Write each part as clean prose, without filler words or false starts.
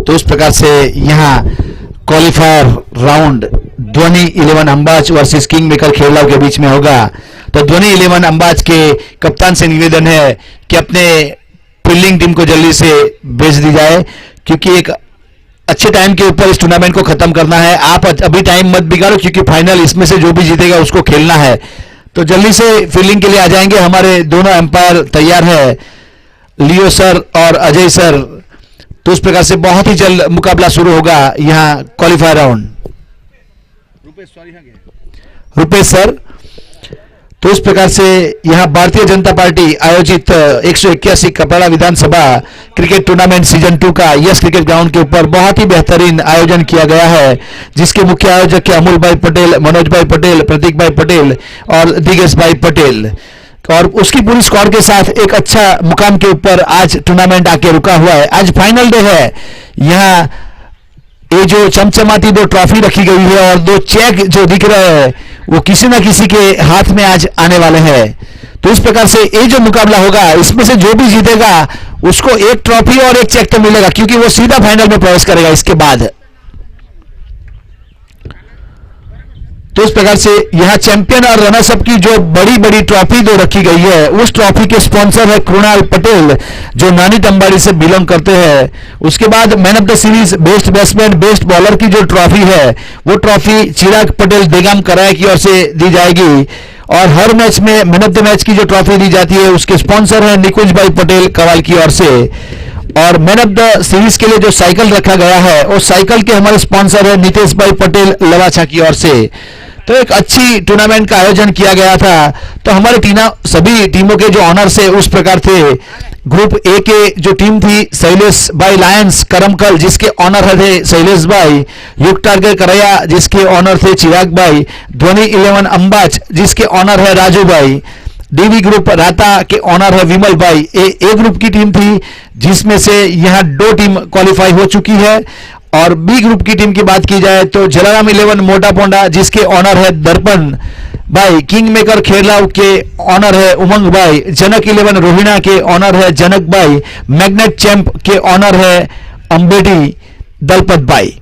तो उस प्रकार से यहाँ क्वालिफायर राउंड ध्वनि 11 अंबाज वर्सेस किंग मेकर खेरलाव के बीच में होगा। तो ध्वनि 11 अंबाज के कप्तान से निवेदन है कि अपने फील्डिंग टीम को जल्दी से भेज दी जाए, क्योंकि एक अच्छे टाइम के ऊपर इस टूर्नामेंट को खत्म करना है। आप अभी टाइम मत बिगाड़ो, क्योंकि फाइनल इसमें से जो भी जीतेगा उसको खेलना है। तो जल्दी से फील्डिंग के लिए आ जाएंगे। हमारे दोनों एम्पायर तैयार है, लियो सर और अजय सर। तो उस प्रकार से बहुत ही जल्द मुकाबला शुरू होगा यहाँ क्वालिफायर राउंड। रुपेश सर, तो इस प्रकार से यहाँ भारतीय जनता पार्टी आयोजित 181 कपड़ा विधानसभा क्रिकेट टूर्नामेंट सीजन 2 का यस क्रिकेट ग्राउंड के ऊपर बहुत ही बेहतरीन आयोजन किया गया है, जिसके मुख्य आयोजक है अमूल भाई पटेल, मनोज भाई पटेल, प्रतीक भाई पटेल और दिगेश भाई पटेल। और उसकी पूरी स्क्वाड के साथ एक अच्छा मुकाम के ऊपर आज टूर्नामेंट आके रुका हुआ है। आज फाइनल डे है। यहाँ ये जो चमचमाती 2 ट्रॉफी रखी गई है और 2 चेक जो दिख रहे हैं वो किसी ना किसी के हाथ में आज आने वाले हैं। तो इस प्रकार से ये जो मुकाबला होगा, इसमें से जो भी जीतेगा उसको 1 ट्रॉफी और 1 चेक तो मिलेगा, क्योंकि वो सीधा फाइनल में प्रवेश करेगा इसके बाद। तो इस प्रकार से यहां चैंपियन और रनर्स अप की जो बड़ी बड़ी ट्रॉफी 2 रखी गई है, उस ट्रॉफी के स्पॉन्सर है कृणाल पटेल, जो नानी तंबाड़ी से बिलोंग करते हैं। उसके बाद man of the series, best batsman, best bowler की जो ट्रॉफी है, वो ट्रॉफी चिराग पटेल देगाम कराया की ओर से दी जाएगी। और हर मैच में मैन ऑफ द मैच की जो ट्रॉफी दी जाती है, उसके स्पॉन्सर है निकुंज भाई पटेल कवाल की ओर से। और मैन ऑफ द सीरीज के लिए जो साइकिल रखा गया है, उस साइकिल के हमारे स्पॉन्सर है नितेश भाई पटेल लवाछा की ओर से। तो एक अच्छी टूर्नामेंट का आयोजन किया गया था। तो हमारे सभी टीमों के जो ऑनर्स है उस प्रकार थे। ग्रुप ए के जो टीम थी, शैलेश भाई लायंस करमकल, जिसके ऑनर थे शैलेश भाई, युग टारगेट करैया जिसके ऑनर थे चिराग भाई, ध्वनि 11 अंबाज जिसके ऑनर है राजू भाई, डीवी ग्रुप राता के ऑनर है विमल भाई। ए ग्रुप की टीम थी, जिसमें से यहाँ 2 टीम क्वालिफाई हो चुकी है। और बी ग्रुप की टीम की बात की जाए तो जलाराम 11 मोटा पोंडा जिसके ऑनर है दर्पण भाई, किंग मेकर खेरलाव के ऑनर है उमंग भाई, जनक 11 रोहिणा के ऑनर है जनक भाई, मैग्नेट चैंप के ऑनर है अंबेडी दलपत भाई।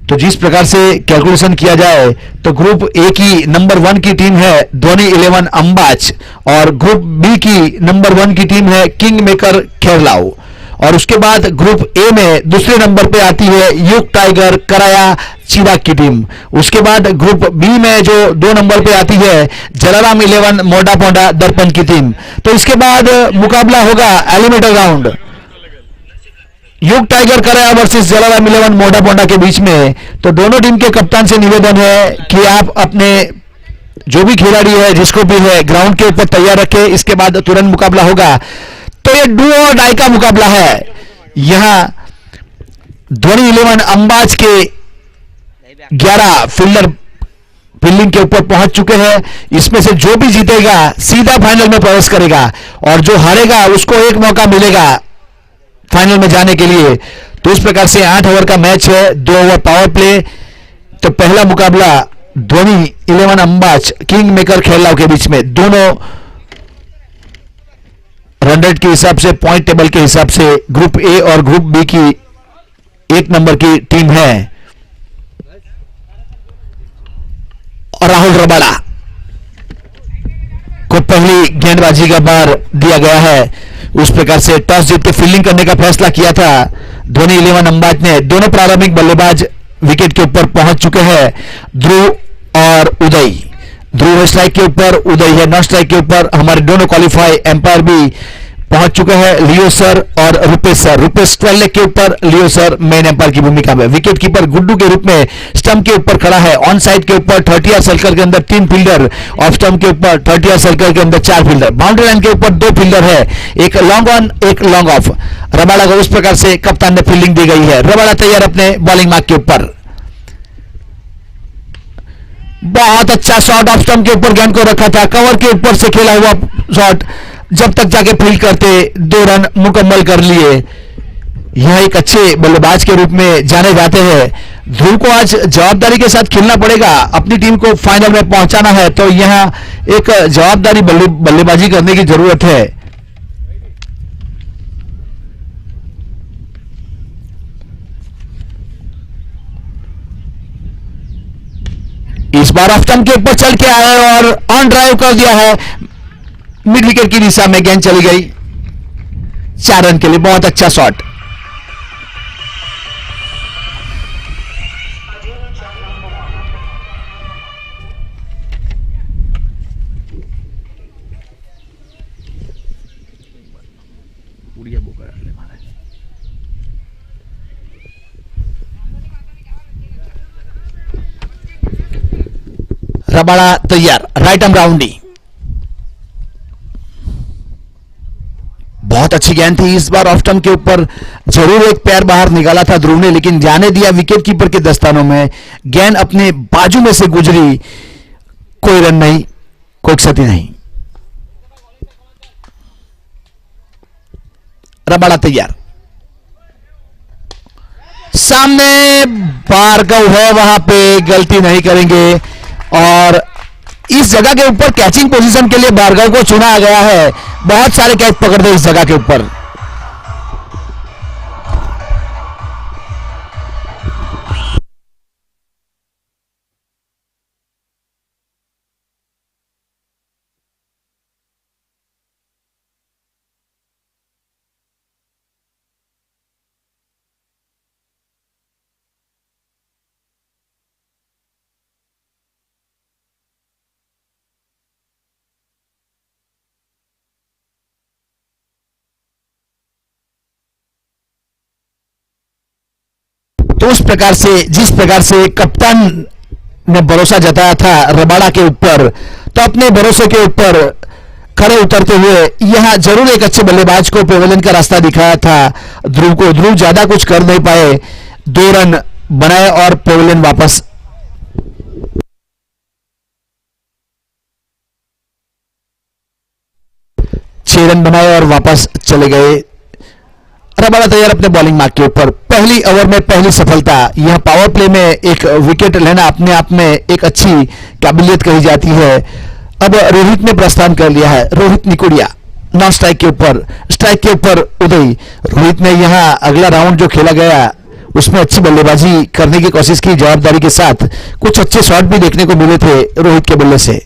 तो जिस प्रकार से कैलकुलेशन किया जाए तो ग्रुप ए की नंबर 1 की टीम है ध्वनि 11 अंबाज, और ग्रुप बी की नंबर 1 की टीम है किंग मेकर खेरलाव। और उसके बाद ग्रुप ए में दूसरे नंबर पे आती है युग टाइगर कराया चिराग की टीम। उसके बाद ग्रुप बी में जो 2 नंबर पे आती है जलाराम 11 मोटा पोंडा दर्पण की टीम। तो इसके बाद मुकाबला होगा एलिमिनेटर राउंड, युग टाइगर कराया वर्सेस जलाराम 11 मोटा पोंडा के बीच में। तो दोनों टीम के कप्तान से निवेदन है कि आप अपने जो भी खिलाड़ी है, जिसको भी है, ग्राउंड के ऊपर तैयार रखे। इसके बाद तुरंत मुकाबला होगा। तो ये डू और डाई का मुकाबला है। यहां ध्वनि 11 अंबाज के 11 फील्डर फील्डिंग के ऊपर पहुंच चुके हैं। इसमें से जो भी जीतेगा सीधा फाइनल में प्रवेश करेगा, और जो हारेगा उसको 1 मौका मिलेगा फाइनल में जाने के लिए। तो इस प्रकार से 8 ओवर का मैच है, 2 ओवर पावर प्ले। तो पहला मुकाबला ध्वनि 11 अंबाज किंग मेकर खेरलाव के बीच में। दोनों रन रेट के हिसाब से, पॉइंट टेबल के हिसाब से ग्रुप ए और ग्रुप बी की 1 नंबर की टीम है। और राहुल रबाड़ा को पहली गेंदबाजी का बार दिया गया है। उस प्रकार से टॉस जीत के फील्डिंग करने का फैसला किया था ध्वनि 11 अंबाज ने। दोनों प्रारंभिक बल्लेबाज विकेट के ऊपर पहुंच चुके हैं, ध्रुव और उदय। ध्रुव है स्ट्राइक के ऊपर, उदय है नॉन स्ट्राइक के ऊपर। हमारे दोनों क्वालिफाई एम्पायर भी पहुंच चुके हैं, लियो सर और रुपेश सर। रुपेश 12 लेग के ऊपर, लियो सर मेन एम्पायर की भूमिका में। विकेट कीपर गुड्डू के रूप में स्टंप के ऊपर खड़ा है। ऑन साइड के ऊपर 30 सर्कल के अंदर 3 फील्डर, ऑफ स्टंप के ऊपर 30 सर्कल के अंदर 4 फील्डर, बाउंड्री लाइन के ऊपर 2 फील्डर है, एक लॉन्ग ऑन एक लॉन्ग ऑफ। रबाड़ा को उस प्रकार से कप्तान ने फील्डिंग दी गई है। रबाड़ा तैयार अपने बॉलिंग मार्क के ऊपर। बहुत अच्छा शॉट ऑफ स्टंप के ऊपर गेंद को रखा था, कवर के ऊपर से खेला हुआ शॉट, जब तक जाके फील्ड करते 2 रन मुकम्मल कर लिए। यह एक अच्छे बल्लेबाज के रूप में जाने जाते हैं। ध्रुव को आज जवाबदारी के साथ खेलना पड़ेगा, अपनी टीम को फाइनल में पहुंचाना है। तो यहां एक जवाबदारी बल्लेबाजी करने की जरूरत है। इस बार ऑफ स्टंप के ऊपर चल के आए और ऑन ड्राइव कर दिया है, मिड विकेट की दिशा में गेंद चली गई 4 रन के लिए। बहुत अच्छा शॉट। रबाड़ा तैयार, राइट आर्म राउंडी। बहुत अच्छी गेंद थी इस बार ऑफ स्टंप के ऊपर, जरूर एक पैर बाहर निकाला था ध्रुव ने, लेकिन जाने दिया विकेट कीपर के दस्तानों में। गेंद अपने बाजू में से गुजरी, कोई रन नहीं, कोई क्षति नहीं। रबाड़ा तैयार, सामने भार्गव है, वहां पे गलती नहीं करेंगे। और इस जगह के ऊपर कैचिंग पोजीशन के लिए भार्गव को चुना गया है। बहुत सारे कैच पकड़ते इस जगह के ऊपर। तो उस प्रकार से, जिस प्रकार से कप्तान ने भरोसा जताया था रबाड़ा के ऊपर, तो अपने भरोसे के ऊपर खड़े उतरते हुए यहां जरूर एक अच्छे बल्लेबाज को पेवेलियन का रास्ता दिखाया था ध्रुव को। ध्रुव ज्यादा कुछ कर नहीं पाए, 2 रन बनाए और पेवेलियन वापस। छह रन बनाए और वापस चले गए। रबाड़ा तैयार अपने बॉलिंग मार्क के ऊपर। पहली ओवर में पहली सफलता। यह पावर प्ले में एक विकेट लेना अपने आप में एक अच्छी काबिलियत कही जाती है। अब रोहित ने प्रस्थान कर लिया है, रोहित निकुड़िया नॉन स्ट्राइक के ऊपर, स्ट्राइक के ऊपर उदय। रोहित ने यहां अगला राउंड जो खेला गया उसमें अच्छी बल्लेबाजी करने की कोशिश की, जवाबदारी के साथ। कुछ अच्छे शॉट भी देखने को मिले थे रोहित के बल्ले से।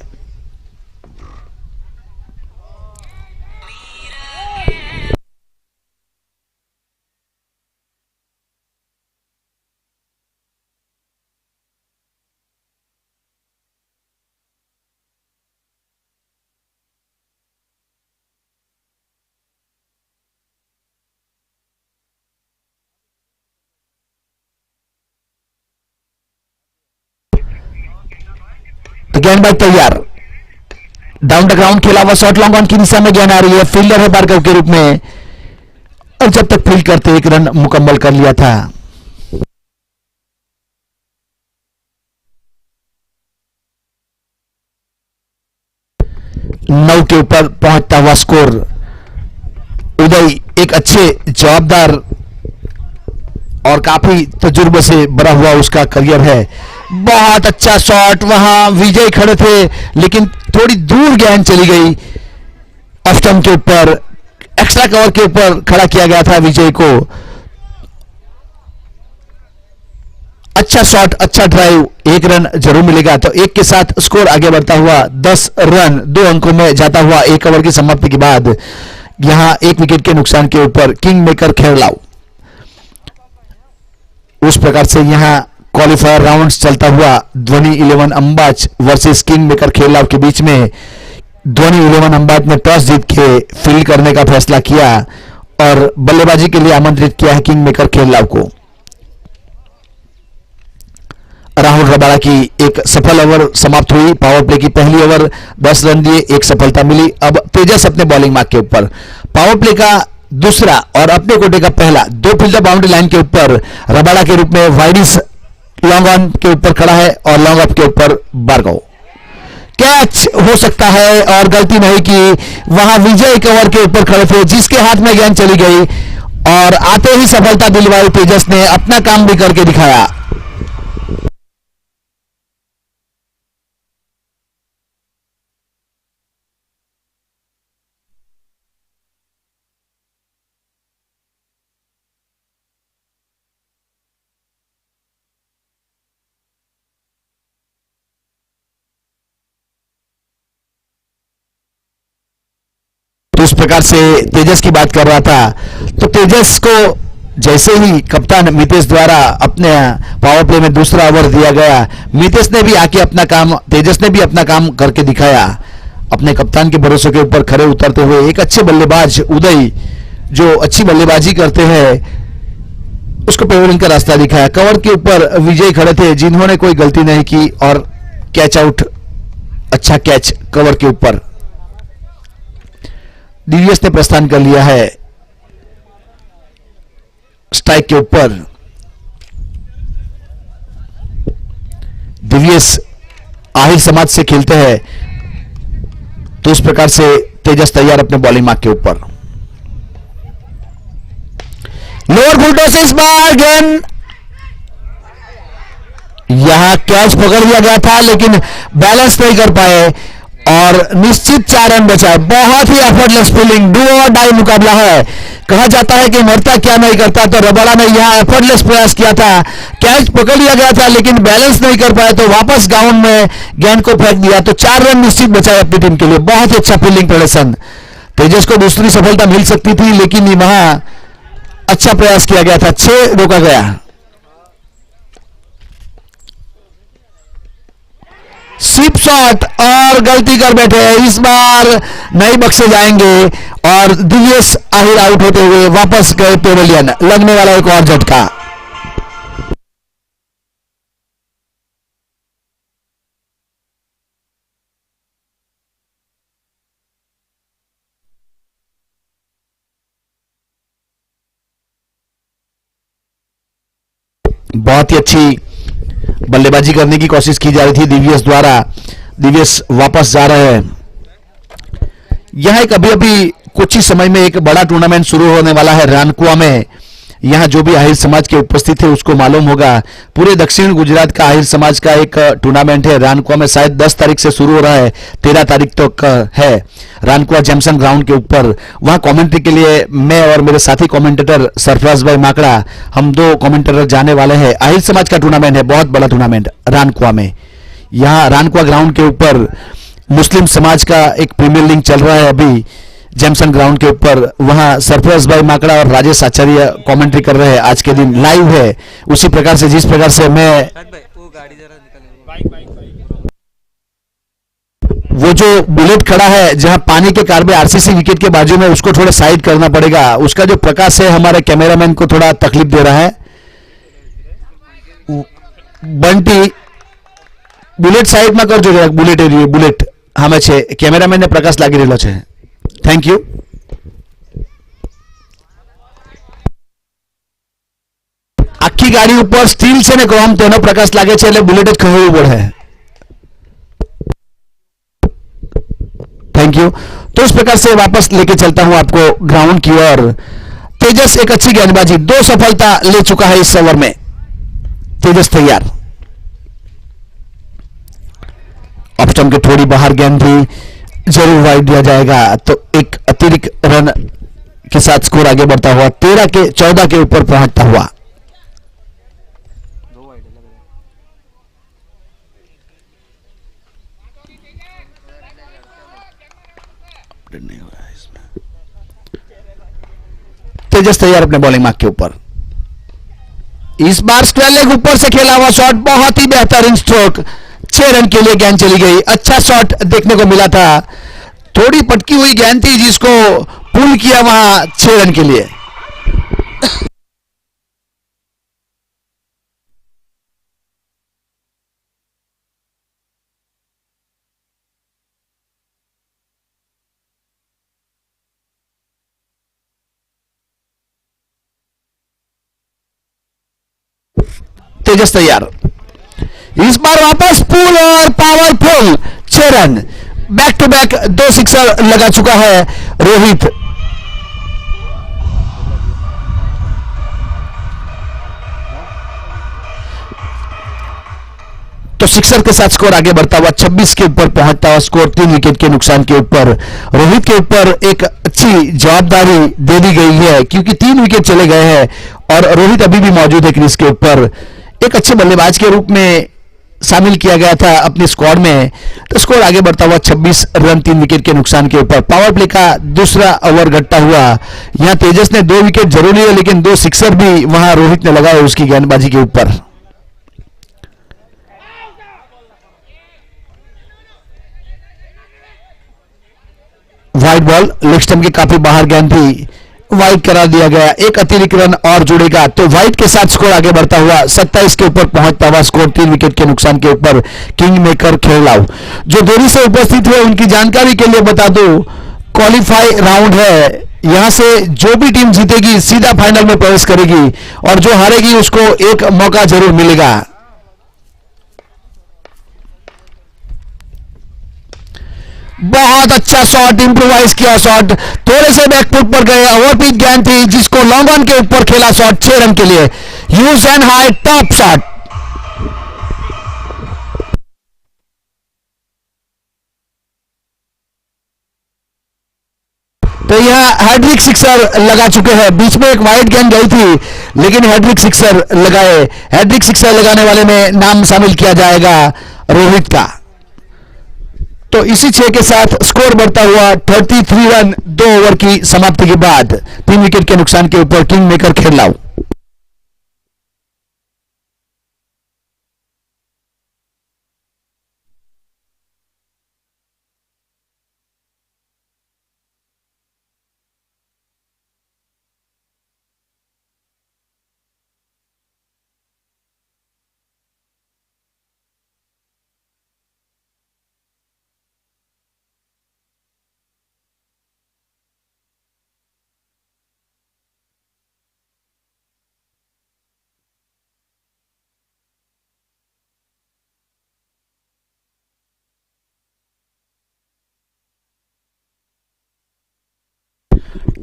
तो गेंदबाज तैयार, डाउन द ग्राउंड खेला हुआ शॉट, लॉन्ग ऑन की दिशा में गेंद आ रही है। फील्डर है भार्गव के रूप में, और जब तक फील्ड करते 1 रन मुकम्मल कर लिया था। नौ के ऊपर पहुंचता हुआ स्कोर। उदय एक अच्छे जवाबदार और काफी तजुर्बे से भरा हुआ उसका करियर है। बहुत अच्छा शॉट, वहां विजय खड़े थे लेकिन थोड़ी दूर गेंद चली गई। ऑफ स्टंप के ऊपर, एक्स्ट्रा कवर के ऊपर खड़ा किया गया था विजय को। अच्छा शॉट, अच्छा ड्राइव, 1 रन जरूर मिलेगा। तो 1 के साथ स्कोर आगे बढ़ता हुआ 10 रन 2 अंकों में जाता हुआ 1 ओवर की समाप्ति के बाद। यहां 1 विकेट के नुकसान के ऊपर किंग मेकर खेरलाव। उस प्रकार से यहां क्वालिफायर राउंड चलता हुआ ध्वनि 11 अंबाज वर्सेस किंग मेकर खेरलाव के बीच में। ध्वनि 11 अंबाज ने टॉस जीत के फील्ड करने का फैसला किया और बल्लेबाजी के लिए आमंत्रित किया है किंग मेकर खेरलाव को। राहुल रबाड़ा की एक सफल ओवर समाप्त हुई। पावर प्ले की पहली ओवर 10 रन दिए, 1 सफलता मिली। अब तेजस अपने बॉलिंग मार्क के ऊपर। पावर प्ले का दूसरा और अपने कोटे का पहला, 2 फील्डर बाउंड्री लाइन के ऊपर रबाड़ा के रूप में वाइडिस लॉन्ग ऑन के ऊपर खड़ा है और लॉन्ग ऑफ के ऊपर भार्गव। कैच हो सकता है और गलती नहीं की। वहां विजय एक ओवर के ऊपर खड़े थे जिसके हाथ में गेंद चली गई और आते ही सफलता दिलवाई तेजस ने, अपना काम भी करके दिखाया। तो इस प्रकार से तेजस की बात कर रहा था, तो तेजस को जैसे ही कप्तान मितेश द्वारा अपने पावर प्ले में दूसरा ओवर दिया गया, मितेश ने भी आके अपना काम, तेजस ने भी अपना काम करके दिखाया। अपने कप्तान के भरोसे के ऊपर खड़े उतरते हुए एक अच्छे बल्लेबाज उदय जो अच्छी बल्लेबाजी करते हैं उसको पेवलिंग का रास्ता दिखाया। कवर के ऊपर विजय खड़े थे जिन्होंने कोई गलती नहीं की और कैच आउट, अच्छा कैच कवर के ऊपर। डीवीएस ने प्रस्थान कर लिया है स्ट्राइक के ऊपर। डीवीएस आहिर समाज से खेलते हैं, तो इस प्रकार से तेजस तैयार अपने बॉलिंग मार्क के ऊपर। लोअर फुलटॉस से इस बार गेंद, यहां कैच पकड़ लिया गया था लेकिन बैलेंस नहीं कर पाए और निश्चित 4 रन बचा। बहुत ही एफर्टलेस फील्डिंग, डू और डाई मुकाबला है। कहा जाता है कि मरता क्या नहीं करता, तो रबाड़ा ने यहां एफर्टलेस प्रयास किया था, कैच पकड़ लिया गया था लेकिन बैलेंस नहीं कर पाया, तो वापस ग्राउंड में गेंद को फेंक दिया, तो 4 रन निश्चित बचाए अपनी टीम के लिए। बहुत ही अच्छा फील्डिंग प्रदर्शन। तेजस को दूसरी सफलता मिल सकती थी लेकिन वहां अच्छा प्रयास किया गया था, 6 रोका गया। स्वीप शॉट और गलती कर बैठे, इस बार नहीं बख्शे जाएंगे और डीवीएस आहिर आउट होते हुए वापस गए पेवेलियन। लगने वाला एक और झटका। बहुत ही अच्छी बल्लेबाजी करने की कोशिश की जा रही थी डीवीएस द्वारा। डीवीएस वापस जा रहे हैं। यह एक अभी अभी कुछ ही समय में एक बड़ा टूर्नामेंट शुरू होने वाला है रानकुआ में। यहां जो भी आहिर समाज के उपस्थित है उसको मालूम होगा, पूरे दक्षिण गुजरात का आहिर समाज का एक टूर्नामेंट है रानकुआ में। शायद 10 तारीख से शुरू हो रहा है, 13 तारीख तक है रानकुआ जैमसन ग्राउंड के ऊपर। वहां कमेंट्री के लिए मैं और मेरे साथी कमेंटेटर सरफराज भाई माकड़ा, हम 2 कमेंटेटर जाने वाले हैं। आहिर समाज का टूर्नामेंट है, बहुत बड़ा टूर्नामेंट रानकुआ में। यहाँ रानकुआ ग्राउंड के ऊपर मुस्लिम समाज का एक प्रीमियर लीग चल रहा है अभी जैमसन ग्राउंड के ऊपर। वहां सरफराज भाई माकड़ा और राजेश आचार्य कमेंट्री कर रहे हैं। आज के दिन लाइव है, उसी प्रकार से जिस प्रकार से मैं वो जो बुलेट खड़ा है जहां पानी के कार में आरसीसी विकेट के बाजू में, उसको थोड़ा साइड करना पड़ेगा। उसका जो प्रकाश है हमारे कैमरामैन को थोड़ा तकलीफ दे रहा है। बंटी बुलेट साइड में कर जो बुलेट एरिया बुलेट हमें छे कैमरामैन ने प्रकाश लागी रहेलो छे। Thank you. आखी गाड़ी ऊपर स्टील से ने क्रोम तेनो प्रकाश लागे छे એટલે बुलेट જ ખહેવું પડે। Thank you. तो इस प्रकार से वापस लेके चलता हूं आपको ग्राउंड की ओर। तेजस एक अच्छी गेंदबाजी, 2 सफलता ले चुका है इस ओवर में। तेजस तैयार। ऑफ स्टंप के थोड़ी बाहर गेंद भी जरूर वाइड दिया जाएगा, तो एक अतिरिक्त रन के साथ स्कोर आगे बढ़ता हुआ 13 के 14 के ऊपर पहुंचता हुआ। तेजस तैयार अपने बॉलिंग मार्क के ऊपर। इस बार स्क्वायर लेग ऊपर से खेला हुआ शॉट, बहुत ही बेहतरीन स्ट्रोक, 6 रन के लिए गेंद चली गई। अच्छा शॉट देखने को मिला था, थोड़ी पटकी हुई गेंद थी जिसको पुल किया वहां 6 रन के लिए। तेजस तैयार। इस बार वापस पुल और powerful 6 run, back to back 2 sixer लगा चुका है रोहित। तो सिक्सर के साथ स्कोर आगे बढ़ता हुआ 26 के ऊपर पहुंचता हुआ स्कोर 3 विकेट के नुकसान के ऊपर। रोहित के ऊपर एक अच्छी जवाबदारी दे दी गई है क्योंकि 3 विकेट चले गए हैं और रोहित अभी भी मौजूद है क्रीज के ऊपर। एक अच्छे बल्लेबाज के रूप में शामिल किया गया था अपनी स्क्वाड में। तो स्कोर आगे बढ़ता हुआ 26 रन 3 विकेट के नुकसान के ऊपर। पावर प्ले का दूसरा ओवर घटता हुआ, यहां तेजस ने 2 विकेट जरूर लिए, लेकिन 2 सिक्सर भी वहां रोहित ने लगाए उसकी गेंदबाजी के ऊपर। वाइड बॉल, लेग स्टंप के काफी बाहर गेंद थी, वाइड करार दिया गया। एक अतिरिक्त रन और जुड़ेगा तो वाइड के साथ स्कोर आगे बढ़ता हुआ 27 के ऊपर पहुंचता हुआ स्कोर 3 विकेट के नुकसान के ऊपर। किंग मेकर खेलाओ जो देरी से उपस्थित हुए उनकी जानकारी के लिए बता दो, क्वालिफाई राउंड है, यहां से जो भी टीम जीतेगी सीधा फाइनल में प्रवेश करेगी और जो हारेगी उसको एक मौका जरूर मिलेगा। बहुत अच्छा शॉट, इंप्रोवाइज किया शॉट, थोड़े से बैकफुट पर गए, ओवरपिच गेंद थी जिसको लॉन्ग ऑन के ऊपर खेला शॉट 6 रन के लिए। Use and high top shot. तो यह हैड्रिक सिक्सर लगा चुके हैं। बीच में एक वाइड गेंद गई थी लेकिन हैड्रिक सिक्सर लगाए। हैड्रिक सिक्सर लगाने वाले में नाम शामिल किया जाएगा रोहित का। तो इसी 6 के साथ स्कोर बढ़ता हुआ 33 रन 2 ओवर की समाप्ति के बाद 3 विकेट के नुकसान के ऊपर किंग मेकर खेलाओ।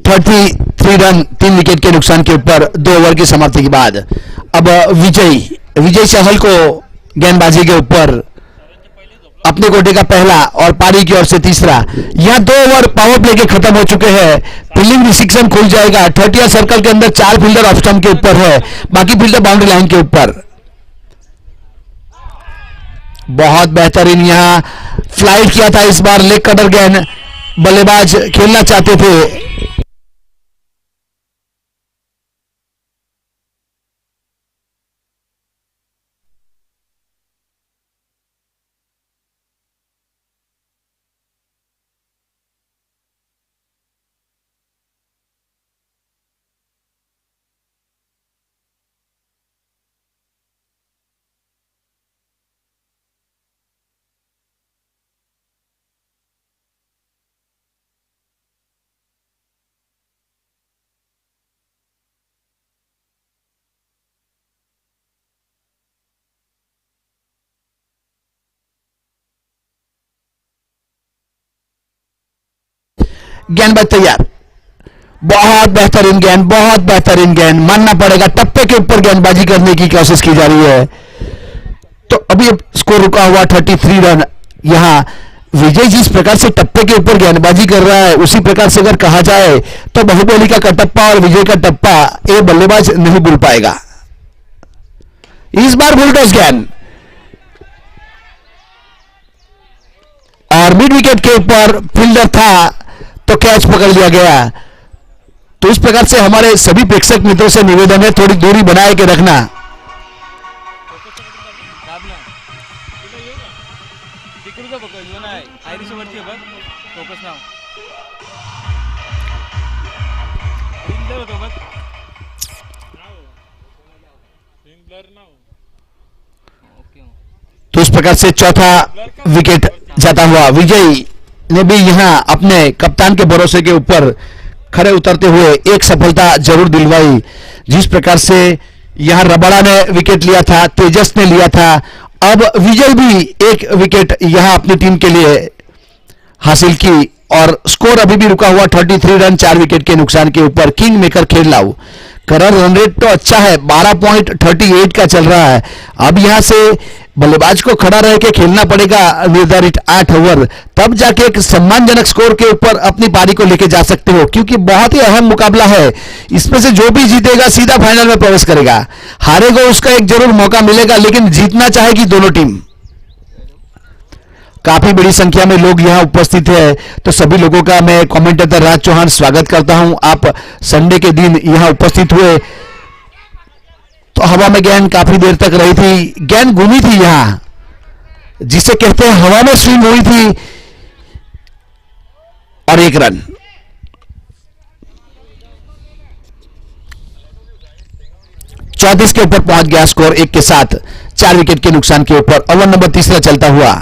थर्टी 3 रन 3 विकेट के नुकसान के ऊपर 2 ओवर की समाप्ति के बाद अब विजय चहल को गेंदबाजी के ऊपर अपने कोटे का पहला और पारी की ओर से तीसरा। यहां 2 ओवर पावर प्ले के खत्म हो चुके हैं। फील्डिंग रिस्ट्रिक्शन खुल जाएगा। 30 सर्कल के अंदर 4 फील्डर ऑफ स्टंप के ऊपर है, बाकी फील्डर बाउंड्री लाइन के ऊपर। बहुत बेहतरीन यहां फ्लाइट किया था इस बार, लेग कटर गेंद बल्लेबाज खेलना चाहते थे। गेंदबाज तैयार, बहुत बेहतरीन गेंद, बहुत बेहतरीन गेंद, मानना पड़ेगा। टप्पे के ऊपर गेंदबाजी करने की कोशिश की जा रही है। तो अभी स्कोर रुका हुआ 33 रन। यहां विजय जिस प्रकार से टप्पे के ऊपर गेंदबाजी कर रहा है उसी प्रकार से अगर कहा जाए तो बाहुबली का कटप्पा और विजय का टप्पा ये बल्लेबाज नहीं भूल पाएगा। इस बार बुलडोज गेंद और मिड विकेट के ऊपर फील्डर था तो कैच पकड़ लिया गया। तो इस प्रकार से हमारे सभी प्रेक्षक मित्रों से निवेदन है थोड़ी दूरी बनाए के रखना। तो इस प्रकार से चौथा विकेट जाता हुआ विजय ने भी यहां अपने कप्तान के भरोसे के ऊपर खड़े उतरते हुए एक सफलता जरूर दिलवाई। जिस प्रकार से यहां रबाड़ा ने विकेट लिया था, तेजस ने लिया था, अब विजय भी एक विकेट यहां अपनी टीम के लिए हासिल की और स्कोर अभी भी रुका हुआ 33 रन 4 विकेट के नुकसान के ऊपर। किंग मेकर खेलाओ करंट रन रेट तो अच्छा है, 12.38 का चल रहा है। अब यहां से बल्लेबाज को खड़ा रह के खेलना पड़ेगा निर्धारित 8 ओवर, तब जाके एक सम्मानजनक स्कोर के ऊपर अपनी पारी को लेके जा सकते हो, क्योंकि बहुत ही अहम मुकाबला है। इसमें से जो भी जीतेगा सीधा फाइनल में प्रवेश करेगा, हारेगा उसका एक जरूर मौका मिलेगा, लेकिन जीतना चाहेगी दोनों टीम। काफी बड़ी संख्या में लोग यहां उपस्थित है, तो सभी लोगों का मैं कमेंटेटर राज चौहान स्वागत करता हूं। आप संडे के दिन यहां उपस्थित हुए तो हवा में गेंद काफी देर तक रही थी, गेंद घूमी थी यहां, जिसे कहते हैं हवा में स्विंग हुई थी और 1 रन। चौतीस के ऊपर पहुंच गया स्कोर 1 के साथ, 4 विकेट के नुकसान के ऊपर। ओवर नंबर तीसरा चलता हुआ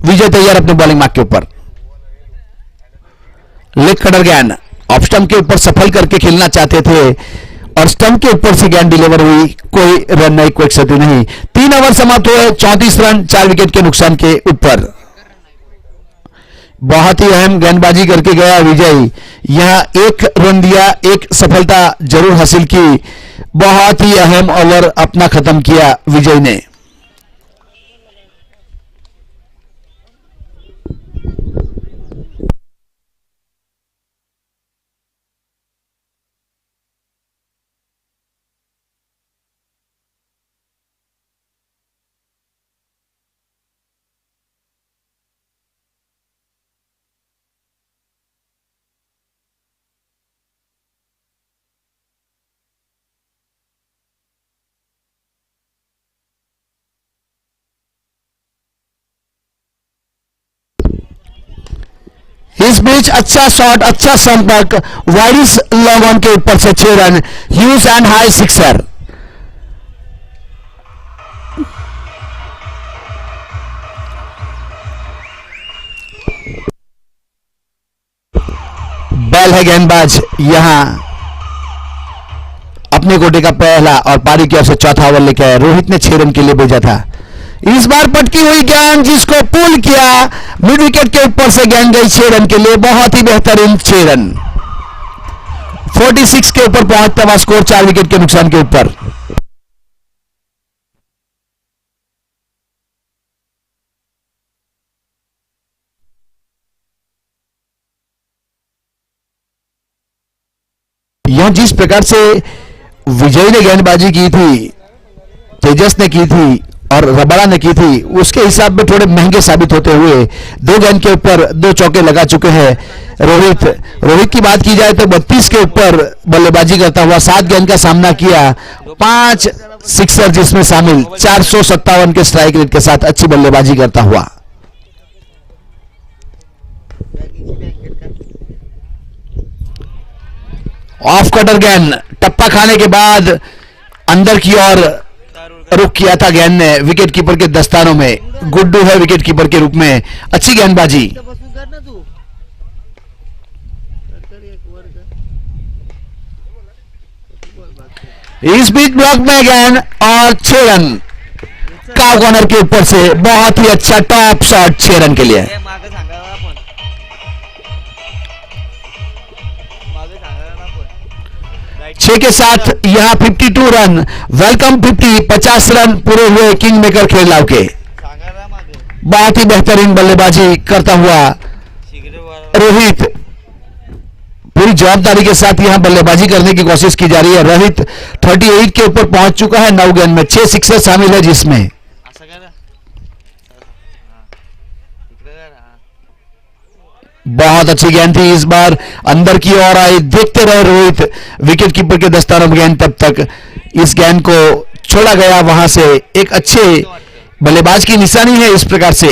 विजय तैयार अपने बॉलिंग मार्क के ऊपर। लेग कटर गेंद ऑफ स्टंप के ऊपर सफल करके खेलना चाहते थे और स्टंप के ऊपर से गेंद डिलीवर हुई, कोई रन नहीं, कोई क्षति नहीं। 3 ओवर समाप्त हुए, 34 रन 4 विकेट के नुकसान के ऊपर। बहुत ही अहम गेंदबाजी करके गया विजय, यहां 1 रन दिया, 1 सफलता जरूर हासिल की। बहुत ही अहम ओवर अपना खत्म किया विजय ने। इस बीच अच्छा शॉट, अच्छा संपर्क, वाइडिस लॉन्ग ऑन के ऊपर से 6 run, huge and high sixer. Ball है गेंदबाज यहां अपने कोटे का पहला और पारी की ओर से चौथा ओवर लेकर आया। रोहित ने 6 रन के लिए भेजा था। इस बार पटकी हुई गेंद जिसको पुल किया, मिड विकेट के ऊपर से गेंद गई 6 रन के लिए, बहुत ही बेहतरीन 6 रन। 46 के ऊपर पहुंचता हुआ स्कोर 4 विकेट के नुकसान के ऊपर। यह जिस प्रकार से विजय ने गेंदबाजी की थी, तेजस ने की थी और रबाड़ा ने की थी, उसके हिसाब में थोड़े महंगे साबित होते हुए 2 गेंद के ऊपर 2 चौके लगा चुके हैं रोहित की बात की जाए तो 32 के ऊपर बल्लेबाजी करता हुआ 7 गेंद का सामना किया, 5 सिक्सर जिसमें शामिल, 457 के स्ट्राइक रेट के साथ अच्छी बल्लेबाजी करता हुआ। ऑफ कटर गेंद टप्पा खाने के बाद अंदर की ओर रुक किया था गेंद ने विकेट कीपर के दस्तानों में। गुड्डू है विकेट कीपर के रूप में, अच्छी गेंदबाजी। इस बीच ब्लॉक में गेंद और 6 रन काव कॉर्नर के ऊपर से, बहुत ही अच्छा टॉप शॉट 6 रन के लिए। 6 के साथ यहां 52 रन, वेलकम 50 रन पूरे हुए किंग मेकर खेललाव के। बहुत ही बेहतरीन बल्लेबाजी करता हुआ रोहित, पूरी जवाबदारी के साथ यहां बल्लेबाजी करने की कोशिश की जा रही है। रोहित 38 के ऊपर पहुंच चुका है 9 गेंद में, 6 सिक्सर शामिल है जिसमें बहुत अच्छी गेंद थी। इस बार अंदर की ओर आई, देखते रहे रोहित, विकेट कीपर के दस्तानों में गेंद, तब तक इस गेंद को छोड़ा गया वहां से। एक अच्छे बल्लेबाज की निशानी है इस प्रकार से,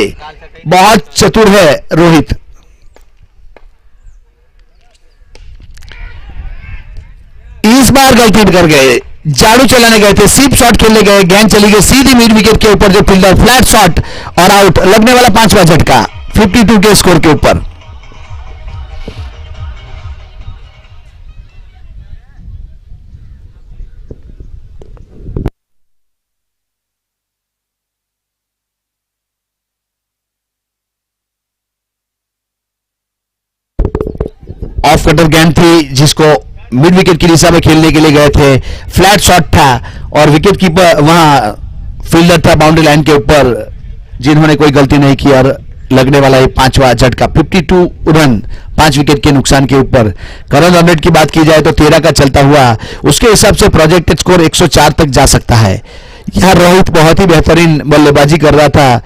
बहुत चतुर है रोहित। इस बार गलती कर गए, झाड़ू चलाने गए थे, सीप शॉट खेलने गए, गेंद चली गई सीधी मिड विकेट के ऊपर, जो फील्डर फ्लैट शॉट और आउट, लगने वाला 5वां झटका 52 के स्कोर के ऊपर। ऑफ कटर गेंद थी जिसको मिड विकेट की दिशा में खेलने के लिए गए थे, फ्लैट शॉट था और विकेट कीपर वहां फील्डर था बाउंड्री लाइन के ऊपर, जिन्होंने कोई गलती नहीं की और लगने वाला ये 5वां झटका 52 रन 5 विकेट के नुकसान के ऊपर। करंट रन रेट की बात की जाए तो 13 का चलता हुआ, उसके हिसाब से प्रोजेक्टेड स्कोर 104 तक जा सकता है। यहां रोहित बहुत ही बेहतरीन बल्लेबाजी कर रहा था,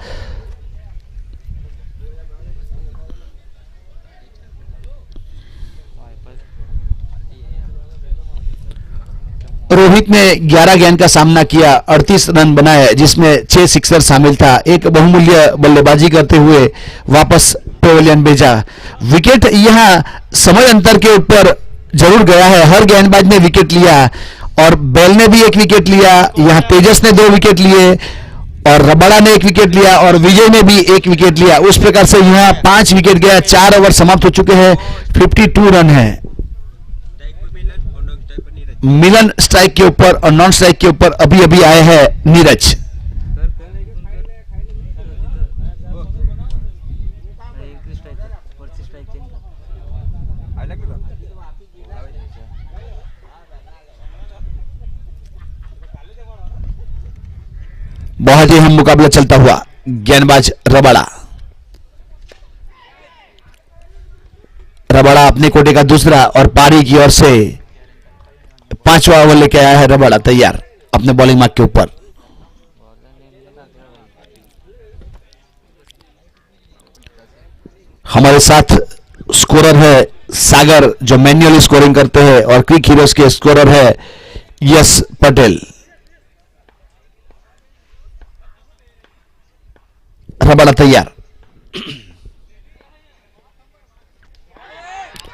रोहित ने 11 गेंद का सामना किया, 38 रन बनाए, जिसमें 6 सिक्सर शामिल था। एक बहुमूल्य बल्लेबाजी करते हुए वापस पेवेलियन भेजा। विकेट यहां समय अंतर के ऊपर जरूर गया है, हर गेंदबाज ने विकेट लिया और बेल ने भी एक विकेट लिया, यहां तेजस ने 2 विकेट लिए और रबाड़ा ने 1 विकेट लिया और विजय ने भी 1 विकेट लिया। उस प्रकार से यहां 5 विकेट गया। 4 ओवर समाप्त हो चुके हैं, 52 रन है। मिलन स्ट्राइक के ऊपर और नॉन स्ट्राइक के ऊपर अभी अभी आए हैं नीरज। बहुत ही अहम मुकाबला चलता हुआ, गेंदबाज रबाड़ा अपने कोटे का दूसरा और पारी की ओर से 5वां ओवर लेके आया है रबाड़ा, तैयार अपने बॉलिंग मार्क के ऊपर। हमारे साथ स्कोरर है सागर, जो मैन्युअली स्कोरिंग करते हैं, और क्विक हीरोज के स्कोरर है यश पटेल। रबाड़ा तैयार,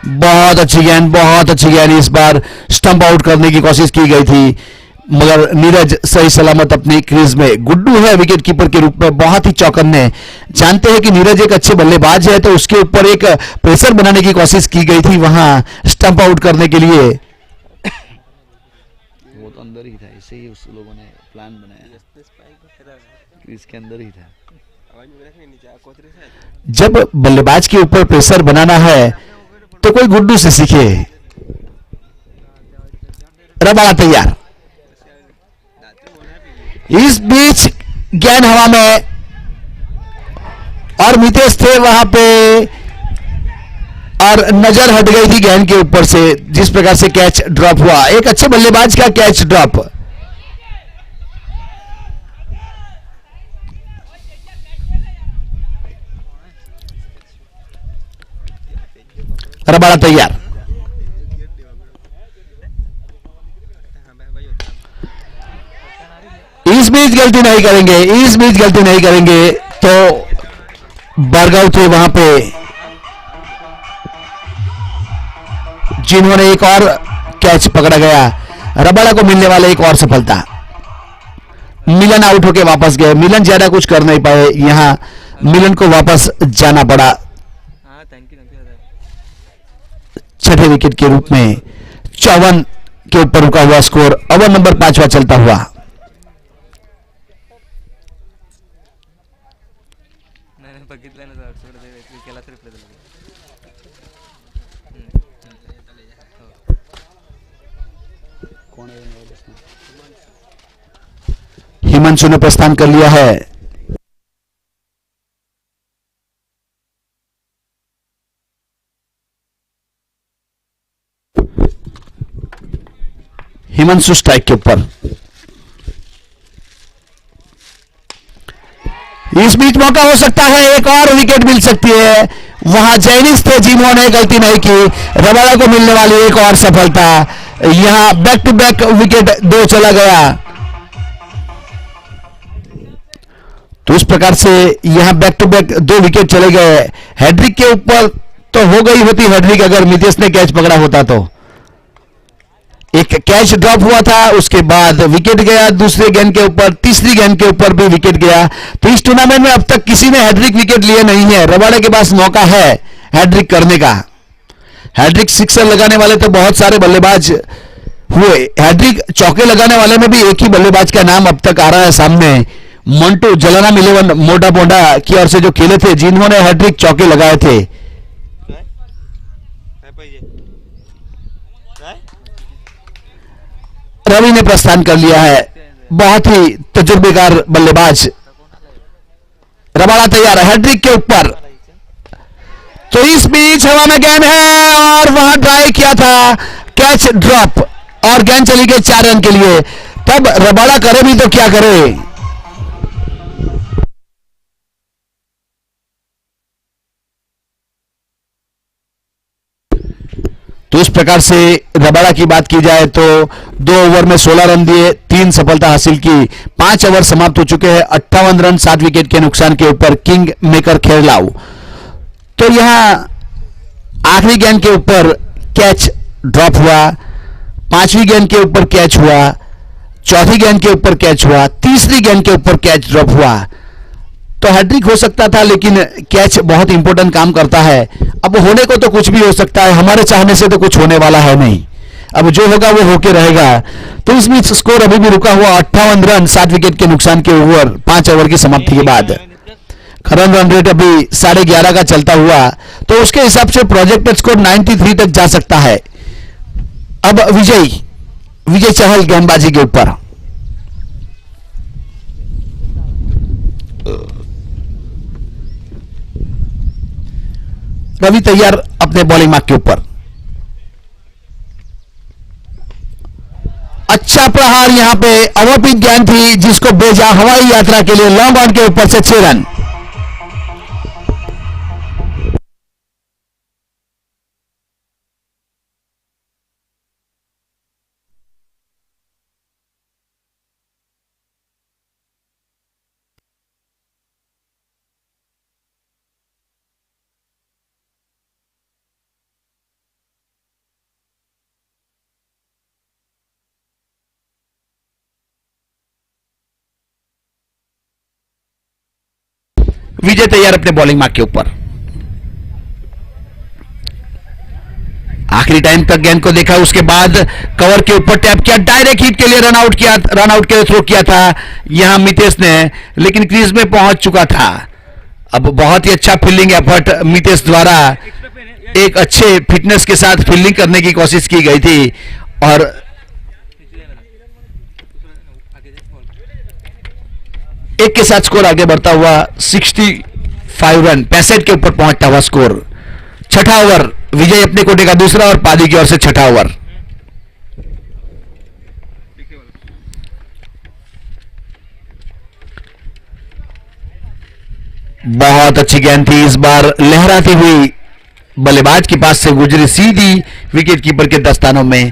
बहुत अच्छी गेंद इस बार स्टंप आउट करने की कोशिश की गई थी, मगर नीरज सही सलामत अपनी क्रीज में। गुड्डू है विकेट कीपर के रूप में, बहुत ही चौकन्ने। जानते हैं कि नीरज एक अच्छे बल्लेबाज है, तो उसके ऊपर एक प्रेशर बनाने की कोशिश की गई थी वहां स्टंप आउट करने के लिए। वो तो अंदर ही था, इसे ही उस लोगों ने प्लान बनाया, क्रीज के अंदर ही था। जब बल्लेबाज के ऊपर प्रेशर बनाना है तो कोई गुड्डू से सीखे। रबाड़ा तैयार, इस बीच गेंद हवा में और मितेश थे वहां पे और नजर हट गई थी गेंद के ऊपर से, जिस प्रकार से कैच ड्रॉप हुआ। एक अच्छे बल्लेबाज का कैच ड्रॉप। रबाड़ा तैयार, इस बीच गलती नहीं करेंगे तो बरगांव थे वहां पे, जिन्होंने एक और कैच पकड़ा गया। रबाड़ा को मिलने वाले एक और सफलता। मिलन आउट होके वापस गए, मिलन ज्यादा कुछ कर नहीं पाए, यहां मिलन को वापस जाना पड़ा। छठे विकेट के रूप में 54 के ऊपर रुका हुआ स्कोर। ओवर नंबर 5वां चलता हुआ। हिमांशु ने प्रस्थान कर लिया है। हिमांशु स्ट्राइक के ऊपर। इस बीच मौका हो सकता है, एक और विकेट मिल सकती है। वहां जैनिस थे जिन्होंने गलती नहीं की। रबाड़ा को मिलने वाली एक और सफलता। यहां बैक टू बैक विकेट 2 चला गया। तो इस प्रकार से यहां बैक टू बैक 2 विकेट चले गए। हैड्रिक के ऊपर तो हो गई होती हैड्रिक अगर मितेश ने कैच पकड़ा होता तो। एक कैच ड्रॉप हुआ था, उसके बाद विकेट गया दूसरे गेंद के ऊपर, तीसरी गेंद के ऊपर भी विकेट गया। तो इस टूर्नामेंट में अब तक किसी ने हैड्रिक विकेट लिए नहीं है। रबाड़ा के पास मौका है हैड्रिक करने का। हैड्रिक सिक्सर लगाने वाले तो बहुत सारे बल्लेबाज हुए, हैड्रिक चौके लगाने वाले में भी एक ही बल्लेबाज का नाम अब तक आ रहा है सामने। मंटू जलाराम 11 मोटा बोंडा की ओर से जो खेले थे, जिन्होंने हैड्रिक चौके लगाए थे। रवि ने प्रस्थान कर लिया है, बहुत ही तजुर्बेकार बल्लेबाज। रबाड़ा तैयार है हैड्रिक के ऊपर। तो इस बीच हवा में गेंद है और वहां ट्राई किया था, कैच ड्रॉप और गेंद चली गई 4 रन के लिए। तब रबाड़ा करे भी तो क्या करे। तो इस प्रकार से रबाडा की बात की जाए तो 2 ओवर में 16 रन दिए, 3 सफलता हासिल की। 5 ओवर समाप्त हो चुके हैं, 58 रन 7 विकेट के नुकसान के ऊपर किंग मेकर खेरलाव। तो यहां आखिरी गेंद के ऊपर कैच ड्रॉप हुआ, 5वीं गेंद के ऊपर कैच हुआ, 4थी गेंद के ऊपर कैच हुआ, 3री गेंद के ऊपर कैच ड्रॉप हुआ। तो हैट्रिक हो सकता था, लेकिन कैच बहुत इंपॉर्टेंट काम करता है। अब होने को तो कुछ भी हो सकता है, हमारे चाहने से तो कुछ होने वाला है नहीं। अब जो होगा वो होके रहेगा। तो इस बीच स्कोर अभी भी रुका हुआ 58 रन 7 विकेट के नुकसान के ओवर 5 ओवर की समाप्ति के बाद। करंट रन रेट अभी 11.5 का चलता हुआ, तो उसके हिसाब से प्रोजेक्टेड स्कोर 93 तक जा सकता है। अब विजय चहल गेंदबाजी के ऊपर। रवि तैयार अपने बॉलिंग मार्क के ऊपर। अच्छा प्रहार, यहां पे अवॉर्पिंग गेंद थी जिसको भेजा हवाई यात्रा के लिए लॉन्ग ऑन के ऊपर से 6 रन। विजय तैयार अपने बॉलिंग मार्क के ऊपर। आखिरी टाइम तक गेंद को देखा, उसके बाद कवर के ऊपर टैप किया, डायरेक्ट हिट के लिए रन आउट के लिए थ्रो किया था यहां मितेश ने, लेकिन क्रीज में पहुंच चुका था। अब बहुत ही अच्छा फील्डिंग एफर्ट मितेश द्वारा, एक अच्छे फिटनेस के साथ फील्डिंग करने की कोशिश की गई थी और एक के साथ स्कोर आगे बढ़ता हुआ 65 रन 65 के ऊपर पहुंचता हुआ स्कोर। छठा ओवर, विजय अपने कोटे का दूसरा और पादी की ओर से छठा ओवर। बहुत अच्छी गेंद थी, इस बार लहराती हुई बल्लेबाज के पास से गुजरी सीधी विकेट कीपर के दस्तानों में।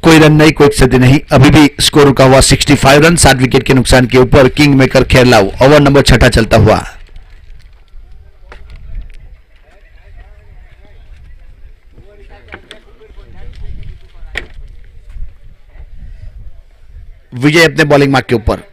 कोई रन नहीं, कोई क्षति नहीं, अभी भी स्कोर रुका हुआ 65 रन 7 विकेट के नुकसान के ऊपर किंग मेकर खेरलाव। ओवर नंबर 6 चलता हुआ। विजय अपने बॉलिंग मार्क के ऊपर।